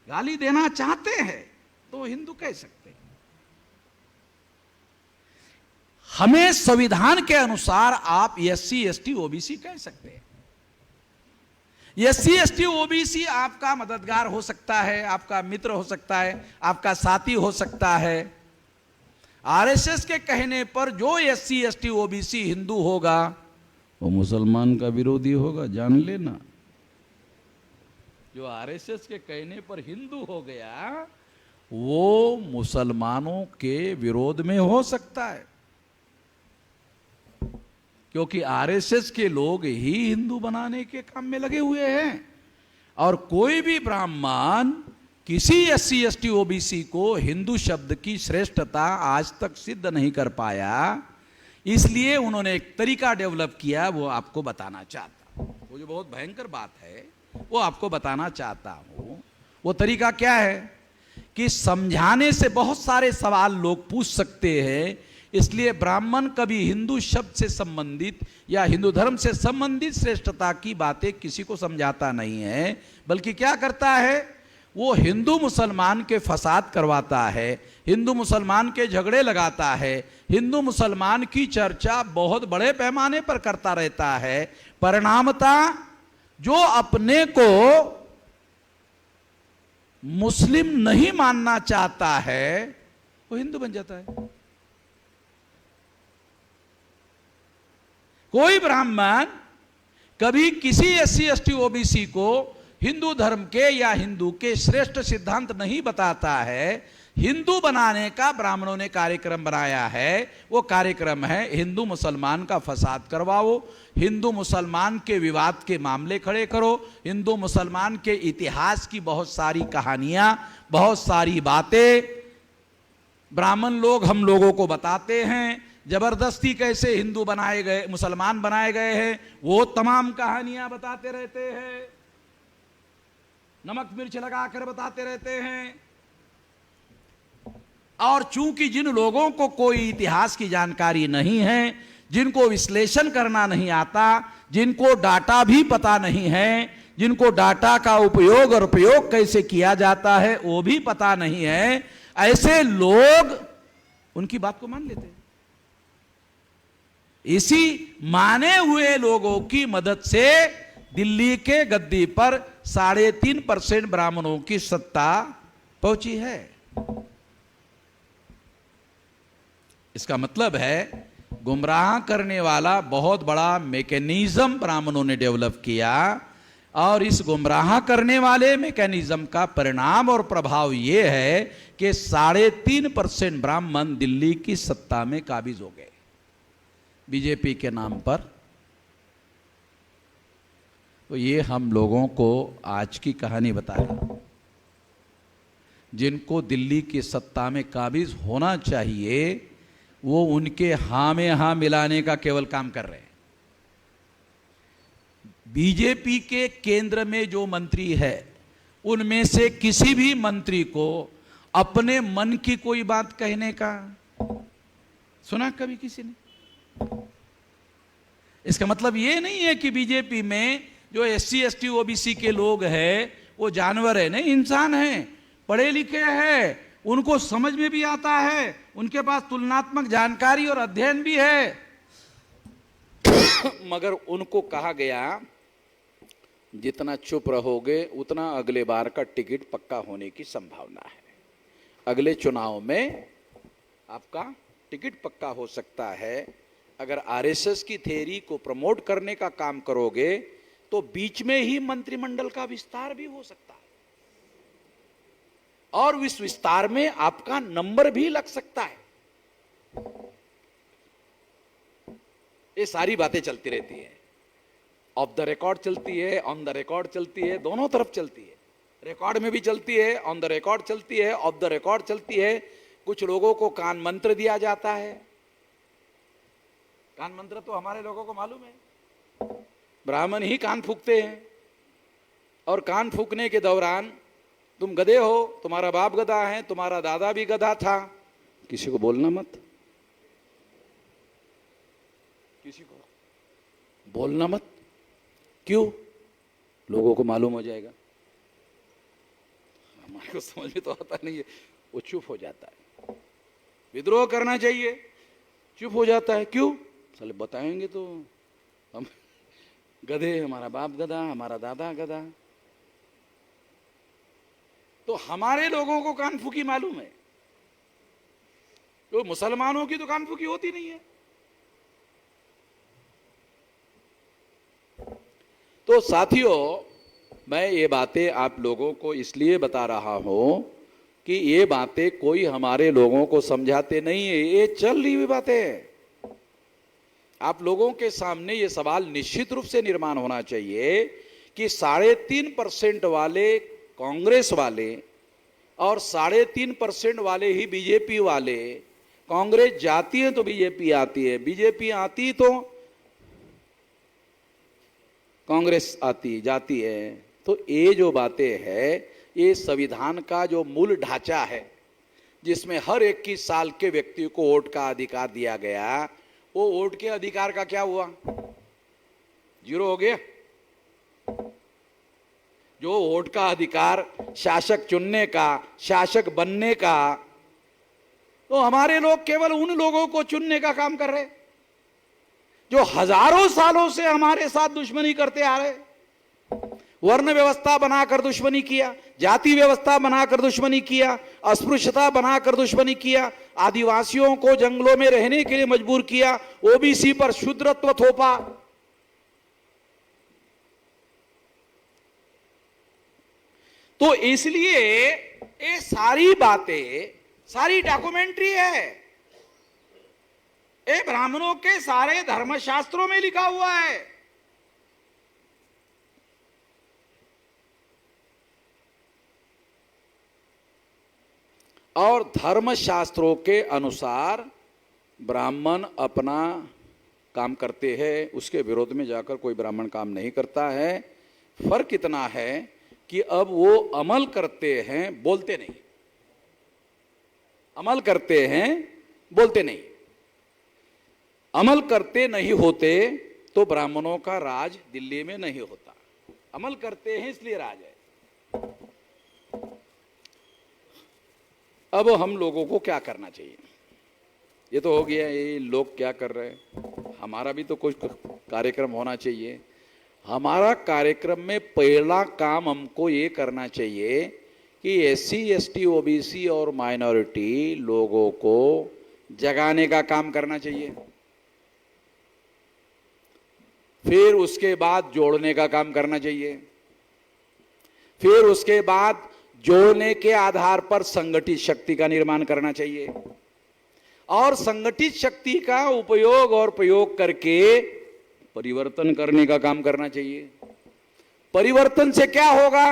गाली देना चाहते हैं तो हिंदू कह सकते हैं। हमें संविधान के अनुसार आप एससी एसटी ओबीसी कह सकते हैं। एससी एसटी ओबीसी आपका मददगार हो सकता है, आपका मित्र हो सकता है, आपका साथी हो सकता है। आरएसएस के कहने पर जो एससी एसटी ओबीसी हिंदू होगा वो मुसलमान का विरोधी होगा, जान लेना। जो आरएसएस के कहने पर हिंदू हो गया वो मुसलमानों के विरोध में हो सकता है, क्योंकि आरएसएस के लोग ही हिंदू बनाने के काम में लगे हुए हैं। और कोई भी ब्राह्मण किसी एससी एसटी ओबीसी को हिंदू शब्द की श्रेष्ठता आज तक सिद्ध नहीं कर पाया। इसलिए उन्होंने एक तरीका डेवलप किया, वो आपको बताना चाहता हूं। वो जो बहुत भयंकर बात है वो आपको बताना चाहता हूं। वो तरीका क्या है कि समझाने से बहुत सारे सवाल लोग पूछ सकते हैं, इसलिए ब्राह्मण कभी हिंदू शब्द से संबंधित या हिंदू धर्म से संबंधित श्रेष्ठता की बातें किसी को समझाता नहीं है, बल्कि क्या करता है, वो हिंदू मुसलमान के फसाद करवाता है, हिंदू मुसलमान के झगड़े लगाता है, हिंदू मुसलमान की चर्चा बहुत बड़े पैमाने पर करता रहता है। परिणामतः जो अपने को मुस्लिम नहीं मानना चाहता है वो हिंदू बन जाता है। कोई ब्राह्मण कभी किसी एससी एसटी ओबीसी को हिंदू धर्म के या हिंदू के श्रेष्ठ सिद्धांत नहीं बताता है। हिंदू बनाने का ब्राह्मणों ने कार्यक्रम बनाया है। वो कार्यक्रम है हिंदू मुसलमान का फसाद करवाओ, हिंदू मुसलमान के विवाद के मामले खड़े करो, हिंदू मुसलमान के इतिहास की बहुत सारी कहानियां, बहुत सारी बातें ब्राह्मण लोग हम लोगों को बताते हैं। जबरदस्ती कैसे हिंदू बनाए गए, मुसलमान बनाए गए हैं, वो तमाम कहानियां बताते रहते हैं, नमक मिर्च लगाकर बताते रहते हैं। और चूंकि जिन लोगों को कोई इतिहास की जानकारी नहीं है, जिनको विश्लेषण करना नहीं आता, जिनको डाटा भी पता नहीं है, जिनको डाटा का उपयोग और प्रयोग कैसे किया जाता है वो भी पता नहीं है, ऐसे लोग उनकी बात को मान लेते हैं। इसी माने हुए लोगों की मदद से दिल्ली के गद्दी पर 3.5% ब्राह्मणों की सत्ता पहुंची है। इसका मतलब है गुमराह करने वाला बहुत बड़ा मैकेनिज्म ब्राह्मणों ने डेवलप किया, और इस गुमराह करने वाले मैकेनिज्म का परिणाम और प्रभाव यह है कि 3.5% ब्राह्मण दिल्ली की सत्ता में काबिज हो गए बीजेपी के नाम पर। तो ये हम लोगों को आज की कहानी बता रहा। जिनको दिल्ली की सत्ता में काबिज होना चाहिए वो उनके हाँ में हाँ मिलाने का केवल काम कर रहे हैं। बीजेपी के केंद्र में जो मंत्री है उनमें से किसी भी मंत्री को अपने मन की कोई बात कहने का सुना कभी किसी ने? इसका मतलब ये नहीं है कि बीजेपी में जो एससी एसटी ओबीसी के लोग हैं वो जानवर है, नहीं, इंसान हैं, पढ़े लिखे हैं, उनको समझ में भी आता है, उनके पास तुलनात्मक जानकारी और अध्ययन भी है। मगर उनको कहा गया जितना चुप रहोगे उतना अगले बार का टिकट पक्का होने की संभावना है। अगले चुनाव में आपका टिकट पक्का हो सकता है। अगर आरएसएस की थ्योरी को प्रमोट करने का काम करोगे तो बीच में ही मंत्रिमंडल का विस्तार भी हो सकता है, और इस विस्तार में आपका नंबर भी लग सकता है। ये सारी बातें चलती रहती है, ऑफ द रिकॉर्ड चलती है, ऑन द रिकॉर्ड चलती है, दोनों तरफ चलती है। रिकॉर्ड में भी चलती है, ऑन द रिकॉर्ड चलती है, ऑफ द रिकॉर्ड चलती है। कुछ लोगों को कान मंत्र दिया जाता है। कान मंत्र तो हमारे लोगों को मालूम है, ब्राह्मण ही कान फूंकते हैं, और कान फूंकने के दौरान तुम गधे हो, तुम्हारा बाप गधा है, तुम्हारा दादा भी गधा था, किसी को बोलना मत, किसी को बोलना मत। क्यों? लोगों को मालूम हो जाएगा। हमारे को समझ में तो आता नहीं है, वो चुप हो जाता है। विद्रोह करना चाहिए, चुप हो जाता है। क्यों? साले बताएंगे तो हम गधे, हमारा बाप गधा, हमारा दादा गधा। तो हमारे लोगों को कान फूकी मालूम है, तो मुसलमानों की तो कान फूकी होती नहीं है। तो साथियों, मैं ये बातें आप लोगों को इसलिए बता रहा हूं कि ये बातें कोई हमारे लोगों को समझाते नहीं है, ये चल रही हुई बातें हैं। आप लोगों के सामने ये सवाल निश्चित रूप से निर्माण होना चाहिए कि 3.5% वाले कांग्रेस वाले और 3.5% वाले ही बीजेपी वाले, कांग्रेस जाती है तो बीजेपी आती है, बीजेपी आती तो कांग्रेस आती जाती है। तो ये जो बातें है, ये संविधान का जो मूल ढांचा है जिसमें हर 21 साल के व्यक्ति को वोट का अधिकार दिया गया, वो वोट के अधिकार का क्या हुआ? 0 हो गया। जो वोट का अधिकार, शासक चुनने का, शासक बनने का, तो हमारे लोग केवल उन लोगों को चुनने का काम कर रहे जो हजारों सालों से हमारे साथ दुश्मनी करते आ रहे। वर्ण व्यवस्था बनाकर दुश्मनी किया, जाति व्यवस्था बनाकर दुश्मनी किया, अस्पृश्यता बनाकर दुश्मनी किया, आदिवासियों को जंगलों में रहने के लिए मजबूर किया, ओबीसी पर शूद्रत्व थोपा। तो इसलिए ये सारी बातें, सारी डॉक्यूमेंट्री है, ये ब्राह्मणों के सारे धर्मशास्त्रों में लिखा हुआ है। और धर्मशास्त्रों के अनुसार ब्राह्मण अपना काम करते हैं, उसके विरोध में जाकर कोई ब्राह्मण काम नहीं करता है। फर्क इतना है कि अब वो अमल करते हैं, बोलते नहीं। अमल करते हैं, बोलते नहीं। अमल करते नहीं होते तो ब्राह्मणों का राज दिल्ली में नहीं होता। अमल करते हैं इसलिए राज है। अब हम लोगों को क्या करना चाहिए? ये तो हो गया, ये लोग क्या कर रहे हैं, हमारा भी तो कुछ कार्यक्रम होना चाहिए। हमारा कार्यक्रम में पहला काम हमको ये करना चाहिए कि SC ST OBC और माइनॉरिटी लोगों को जगाने का काम करना चाहिए। फिर उसके बाद जोड़ने का काम करना चाहिए। फिर उसके बाद जोड़ने के आधार पर संगठित शक्ति का निर्माण करना चाहिए और संगठित शक्ति का उपयोग और प्रयोग करके परिवर्तन करने का काम करना चाहिए। परिवर्तन से क्या होगा?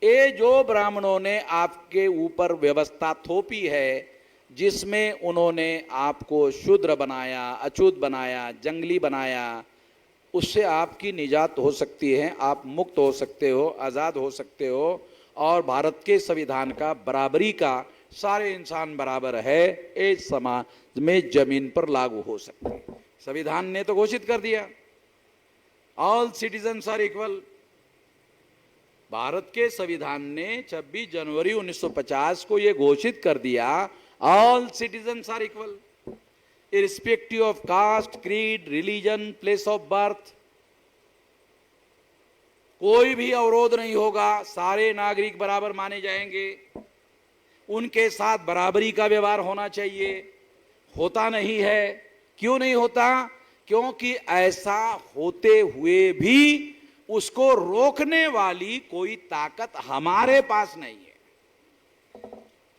ये जो ब्राह्मणों ने आपके ऊपर व्यवस्था थोपी है, जिसमें उन्होंने आपको शूद्र बनाया, अछूत बनाया, जंगली बनाया, उससे आपकी निजात हो सकती है। आप मुक्त हो सकते हो, आज़ाद हो सकते हो और भारत के संविधान का बराबरी का, सारे इंसान बराबर है, इस समाज में जमीन पर लागू हो सकते हैं। संविधान ने तो घोषित कर दिया, all citizens are equal. Bharat के संविधान ने 26 जनवरी 1950 को यह घोषित कर दिया, all citizens are equal irrespective of caste, creed, religion, place of birth. कोई भी अवरोध नहीं होगा, सारे नागरिक बराबर माने जाएंगे, उनके साथ बराबरी का व्यवहार होना चाहिए। होता नहीं है। क्यों नहीं होता? क्योंकि ऐसा होते हुए भी उसको रोकने वाली कोई ताकत हमारे पास नहीं है,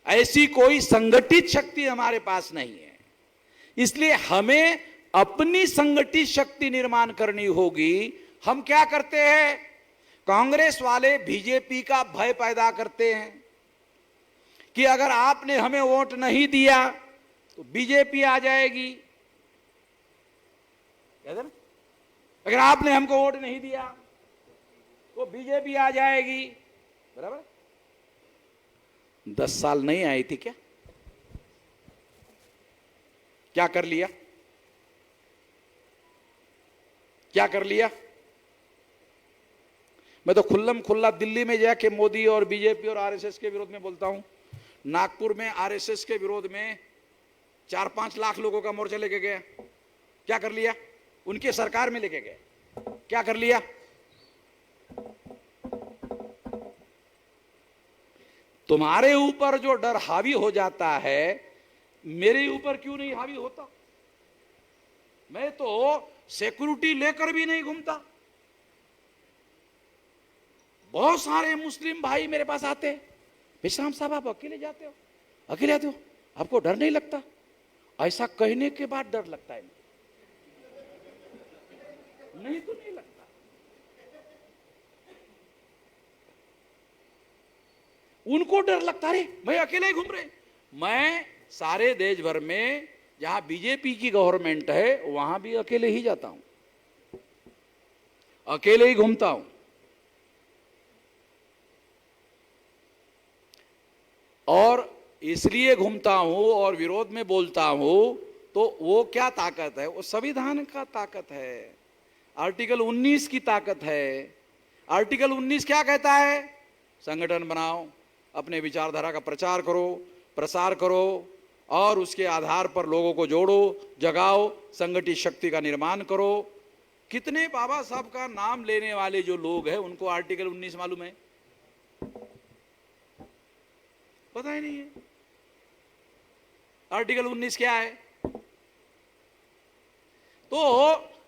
ऐसी कोई संगठित शक्ति हमारे पास नहीं है। इसलिए हमें अपनी संगठित शक्ति निर्माण करनी होगी। हम क्या करते हैं? कांग्रेस वाले बीजेपी का भय पैदा करते हैं कि अगर आपने हमें वोट नहीं दिया तो बीजेपी आ जाएगी। अगर आपने हमको वोट नहीं दिया तो बीजेपी आ जाएगी। बराबर? 10 साल नहीं आई थी क्या? क्या कर लिया? क्या कर लिया? मैं तो खुल्लम खुल्ला दिल्ली में जाके मोदी और बीजेपी और आरएसएस के विरोध में बोलता हूं। नागपुर में आरएसएस के विरोध में 4-5 लाख लोगों का मोर्चा लेके गया। क्या कर लिया? उनके सरकार में लेके गए। क्या कर लिया? तुम्हारे ऊपर जो डर हावी हो जाता है, मेरे ऊपर क्यों नहीं हावी होता? मैं तो सिक्योरिटी लेकर भी नहीं घूमता। बहुत सारे मुस्लिम भाई मेरे पास आते हैं, विश्राम साहब आप अकेले जाते हो, अकेले आते हो, आपको डर नहीं लगता? ऐसा कहने के बाद डर लगता है। नहीं तो नहीं लगता। उनको डर लगता है, मैं अकेले ही घूम रहे। मैं सारे देश भर में जहां बीजेपी की गवर्नमेंट है वहां भी अकेले ही जाता हूं, अकेले ही घूमता हूं। और इसलिए घूमता हूं और विरोध में बोलता हूं, तो वो क्या ताकत है? वो संविधान का ताकत है, आर्टिकल 19 की ताकत है। आर्टिकल 19 क्या कहता है? संगठन बनाओ, अपने विचारधारा का प्रचार करो, प्रसार करो और उसके आधार पर लोगों को जोड़ो, जगाओ, संगठित शक्ति का निर्माण करो। कितने बाबा साहब का नाम लेने वाले जो लोग हैं उनको आर्टिकल 19 मालूम है? पता ही नहीं है आर्टिकल 19 क्या है। तो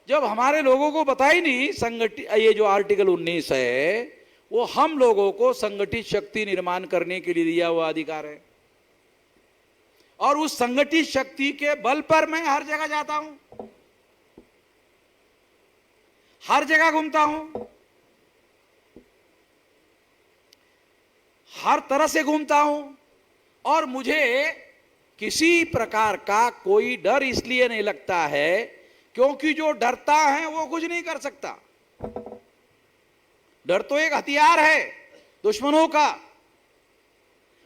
जब हमारे लोगों को पता ही नहीं संगठित, ये जो आर्टिकल 19 है वो हम लोगों को संगठित शक्ति निर्माण करने के लिए दिया हुआ अधिकार है, और उस संगठित शक्ति के बल पर मैं हर जगह जाता हूं, हर जगह घूमता हूं, हर तरह से घूमता हूं, और मुझे किसी प्रकार का कोई डर इसलिए नहीं लगता है क्योंकि जो डरता है वो कुछ नहीं कर सकता। डर तो एक हथियार है दुश्मनों का,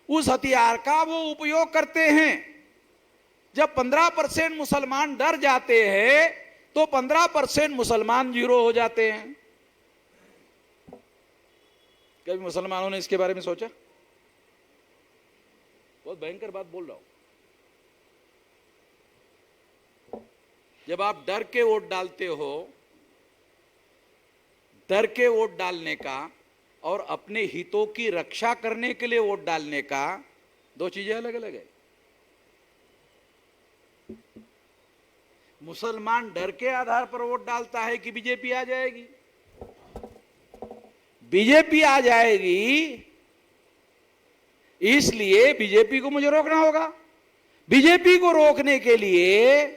उस हथियार का वो उपयोग करते हैं। जब 15% मुसलमान डर जाते हैं तो 15% मुसलमान जीरो हो जाते हैं। कभी मुसलमानों ने इसके बारे में सोचा? बहुत भयंकर बात बोल रहा हूं। जब आप डर के वोट डालते हो, डर के वोट डालने का और अपने हितों की रक्षा करने के लिए वोट डालने का, दो चीजें अलग अलग है। मुसलमान डर के आधार पर वोट डालता है कि बीजेपी आ जाएगी, बीजेपी आ जाएगी इसलिए बीजेपी को मुझे रोकना होगा। बीजेपी को रोकने के लिए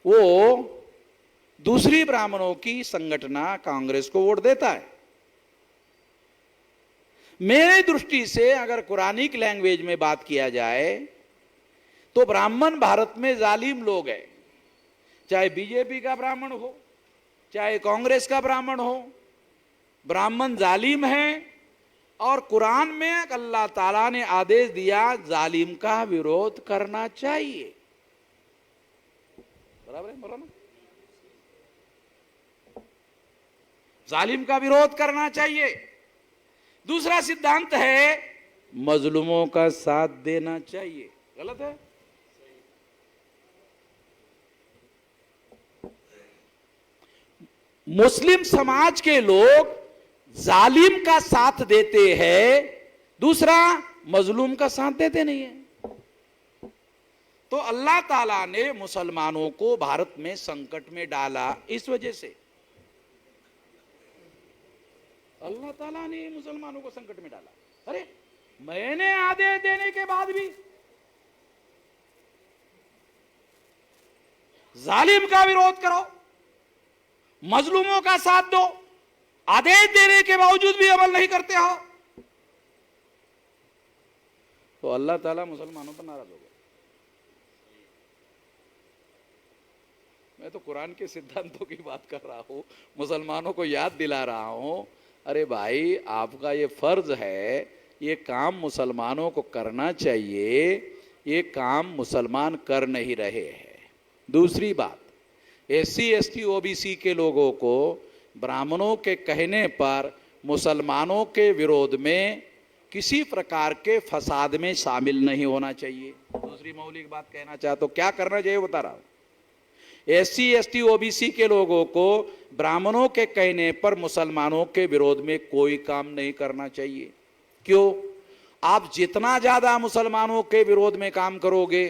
वो दूसरी ब्राह्मणों की संगठना कांग्रेस को वोट देता है। मेरे दृष्टि से अगर कुरानिक लैंग्वेज में बात किया जाए तो ब्राह्मण भारत में जालिम लोग हैं। चाहे बीजेपी का ब्राह्मण हो, चाहे कांग्रेस का ब्राह्मण हो, ब्राह्मण जालिम है। और कुरान में अल्लाह ताला ने आदेश दिया जालिम का विरोध करना चाहिए। बराबर है, बोला ना? जालिम का विरोध करना चाहिए। दूसरा सिद्धांत है मजलूमों का साथ देना चाहिए। गलत है? मुस्लिम समाज के लोग जालिम का साथ देते हैं, दूसरा मजलूम का साथ देते नहीं है। तो अल्लाह ताला ने मुसलमानों को भारत में संकट में डाला इस वजह से। अल्लाह ताला ने मुसलमानों को संकट में डाला। अरे मैंने आदेश देने के बाद भी जालिम का विरोध करो, मजलूमों का साथ दो, आदेश देने के बावजूद भी अमल नहीं करते हो, तो अल्लाह ताला मुसलमानों पर नाराज हो गया। मैं तो कुरान के सिद्धांतों की बात कर रहा हूं, मुसलमानों को याद दिला रहा हूं। अरे भाई, आपका ये फर्ज है, ये काम मुसलमानों को करना चाहिए, ये काम मुसलमान कर नहीं रहे हैं। दूसरी बात, SC ST OBC के लोगों को ब्राह्मणों के कहने पर मुसलमानों के विरोध में किसी प्रकार के फसाद में शामिल नहीं होना चाहिए। दूसरी मौलिक बात कहना चाहता हूं, क्या करना चाहिए बता रहा हूं। SC ST OBC के लोगों को ब्राह्मणों के कहने पर मुसलमानों के विरोध में कोई काम नहीं करना चाहिए। क्यों? आप जितना ज्यादा मुसलमानों के विरोध में काम करोगे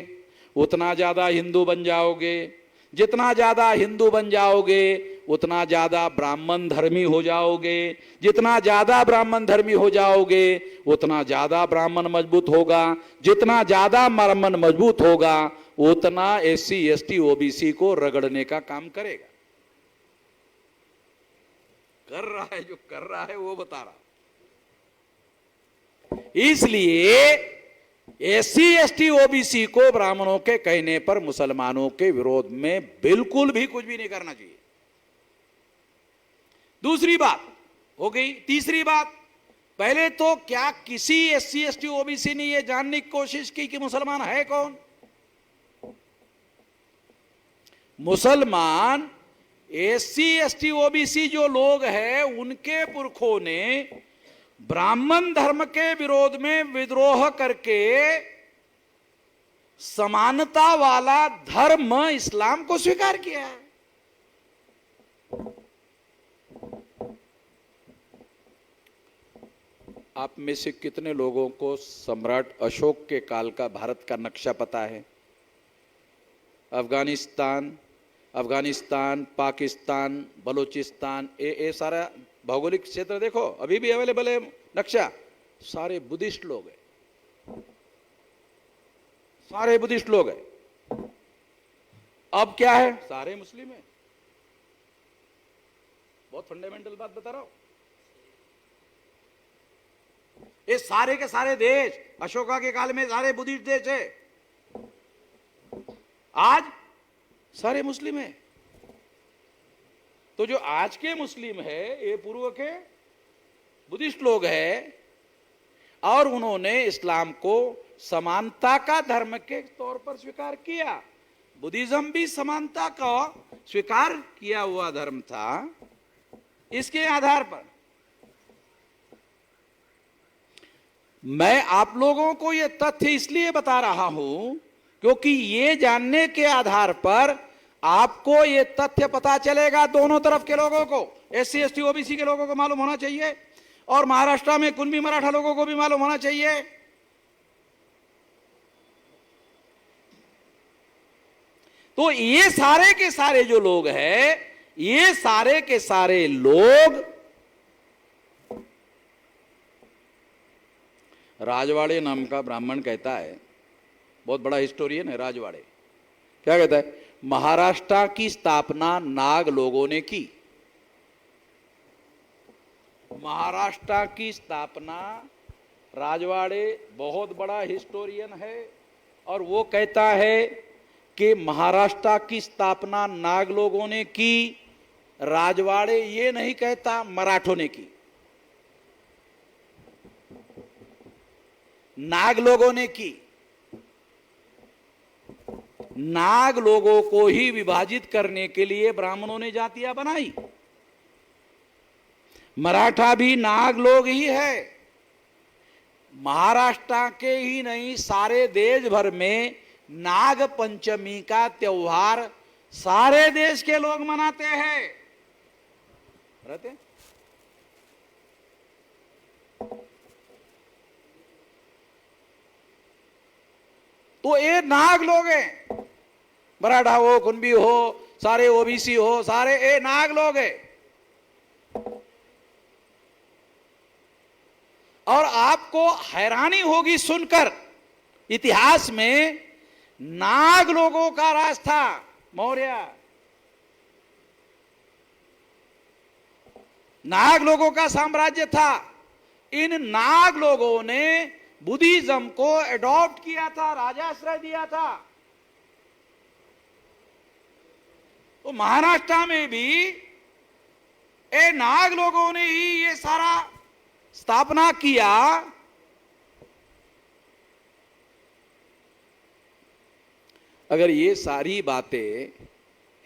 उतना ज्यादा हिंदू बन जाओगे, जितना ज्यादा हिंदू बन जाओगे उतना ज्यादा ब्राह्मण धर्मी हो जाओगे, जितना ज्यादा ब्राह्मण धर्मी हो जाओगे उतना ज्यादा ब्राह्मण मजबूत होगा, जितना ज्यादा ब्राह्मण मजबूत होगा उतना SC ST OBC को रगड़ने का काम करेगा। कर रहा है, जो कर रहा है वो बता रहा। इसलिए SC ST OBC को ब्राह्मणों के कहने पर मुसलमानों के विरोध में बिल्कुल भी कुछ भी नहीं करना चाहिए। दूसरी बात हो गई। तीसरी बात, पहले तो क्या किसी SC ST OBC ने यह जानने की कोशिश की कि मुसलमान है कौन? मुसलमान एससी एसटी ओबीसी जो लोग हैं उनके पुरखों ने ब्राह्मण धर्म के विरोध में विद्रोह करके समानता वाला धर्म इस्लाम को स्वीकार किया है। आप में से कितने लोगों को सम्राट अशोक के काल का भारत का नक्शा पता है? अफगानिस्तान, पाकिस्तान, बलूचिस्तान, ये सारा भौगोलिक क्षेत्र देखो, अभी भी अवेलेबल है नक्शा। सारे बुद्धिस्ट लोग हैं, सारे बुद्धिस्ट लोग हैं। अब क्या है? सारे मुस्लिम हैं। बहुत फंडामेंटल बात बता रहा हूं। ये सारे के सारे देश अशोका के काल में सारे बुद्धिस्ट देश है, आज सारे मुस्लिम है। तो जो आज के मुस्लिम है ये पूर्व के बुद्धिस्ट लोग हैं और उन्होंने इस्लाम को समानता का धर्म के तौर पर स्वीकार किया। बुद्धिज्म भी समानता का स्वीकार किया हुआ धर्म था। इसके आधार पर मैं आप लोगों को यह तथ्य इसलिए बता रहा हूं क्योंकि ये जानने के आधार पर आपको ये तथ्य पता चलेगा, दोनों तरफ के लोगों को, एससी एसटी ओबीसी के लोगों को मालूम होना चाहिए और महाराष्ट्र में कुणबी मराठा लोगों को भी मालूम होना चाहिए। तो ये सारे के सारे जो लोग हैं, ये सारे के सारे लोग राजवाड़े नाम का ब्राह्मण कहता है, बहुत बड़ा हिस्टोरियन है राजवाड़े, क्या कहता है? महाराष्ट्र की स्थापना नाग लोगों ने की। महाराष्ट्र की स्थापना राजवाड़े बहुत बड़ा हिस्टोरियन है और वो कहता है कि महाराष्ट्र की स्थापना नाग लोगों ने की। राजवाड़े ये नहीं कहता मराठों ने की, नाग लोगों ने की। नाग लोगों को ही विभाजित करने के लिए ब्राह्मणों ने जातियां बनाई। मराठा भी नाग लोग ही है। महाराष्ट्र के ही नहीं सारे देश भर में नाग पंचमी का त्योहार सारे देश के लोग मनाते हैं। रहते तो ये नाग लोग हैं, मराठा हो, कुणबी हो, सारे ओबीसी हो, सारे ये नाग लोग हैं। और आपको हैरानी होगी सुनकर, इतिहास में नाग लोगों का राज था। मौर्य नाग लोगों का साम्राज्य था। इन नाग लोगों ने बुद्धिज्म को एडॉप्ट किया था, राजाश्रय दिया था। तो महाराष्ट्र में भी ये नाग लोगों ने ही ये सारा स्थापना किया। अगर ये सारी बातें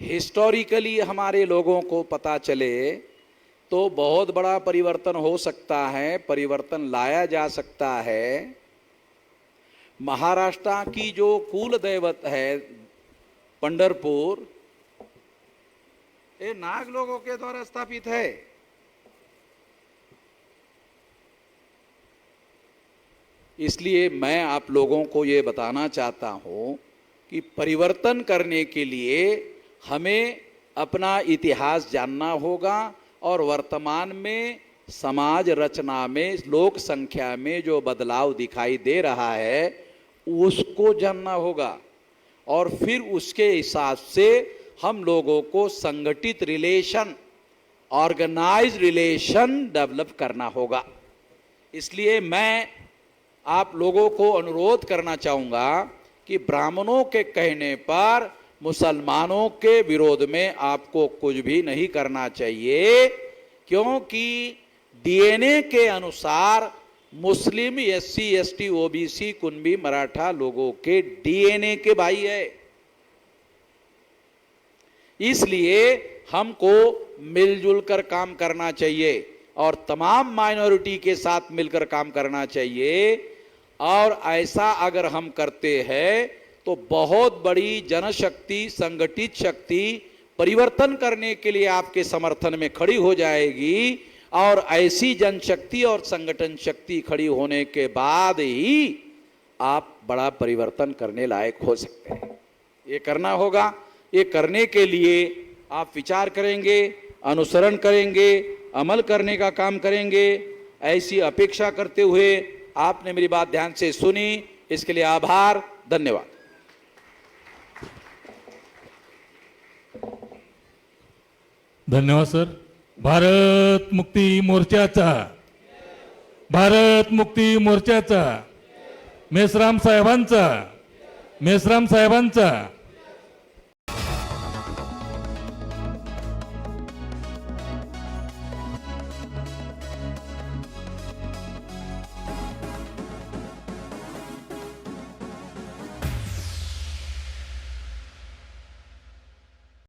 हिस्टोरिकली हमारे लोगों को पता चले तो बहुत बड़ा परिवर्तन हो सकता है, परिवर्तन लाया जा सकता है। महाराष्ट्र की जो कुल दैवत है पंढरपुर, ये नाग लोगों के द्वारा स्थापित है। इसलिए मैं आप लोगों को ये बताना चाहता हूं कि परिवर्तन करने के लिए हमें अपना इतिहास जानना होगा और वर्तमान में समाज रचना में लोक संख्या में जो बदलाव दिखाई दे रहा है उसको जानना होगा और फिर उसके हिसाब से हम लोगों को संगठित रिलेशन, ऑर्गेनाइज्ड रिलेशन डेवलप करना होगा। इसलिए मैं आप लोगों को अनुरोध करना चाहूँगा कि ब्राह्मणों के कहने पर मुसलमानों के विरोध में आपको कुछ भी नहीं करना चाहिए, क्योंकि डीएनए के अनुसार मुस्लिम, SC, ST, OBC, Kunbi, Maratha लोगों के डीएनए के भाई है। इसलिए हमको मिलजुल कर काम करना चाहिए और तमाम माइनॉरिटी के साथ मिलकर काम करना चाहिए। और ऐसा अगर हम करते हैं तो बहुत बड़ी जनशक्ति, संगठित शक्ति परिवर्तन करने के लिए आपके समर्थन में खड़ी हो जाएगी। और ऐसी जनशक्ति और संगठन शक्ति खड़ी होने के बाद ही आप बड़ा परिवर्तन करने लायक हो सकते हैं। ये करना होगा। ये करने के लिए आप विचार करेंगे, अनुसरण करेंगे, अमल करने का काम करेंगे, ऐसी अपेक्षा करते हुए आपने मेरी बात ध्यान से सुनी, इसके लिए आभार, धन्यवाद। धन्यवाद सर। भारत मुक्ती मोर्चाचा मेश्राम साहेबांचा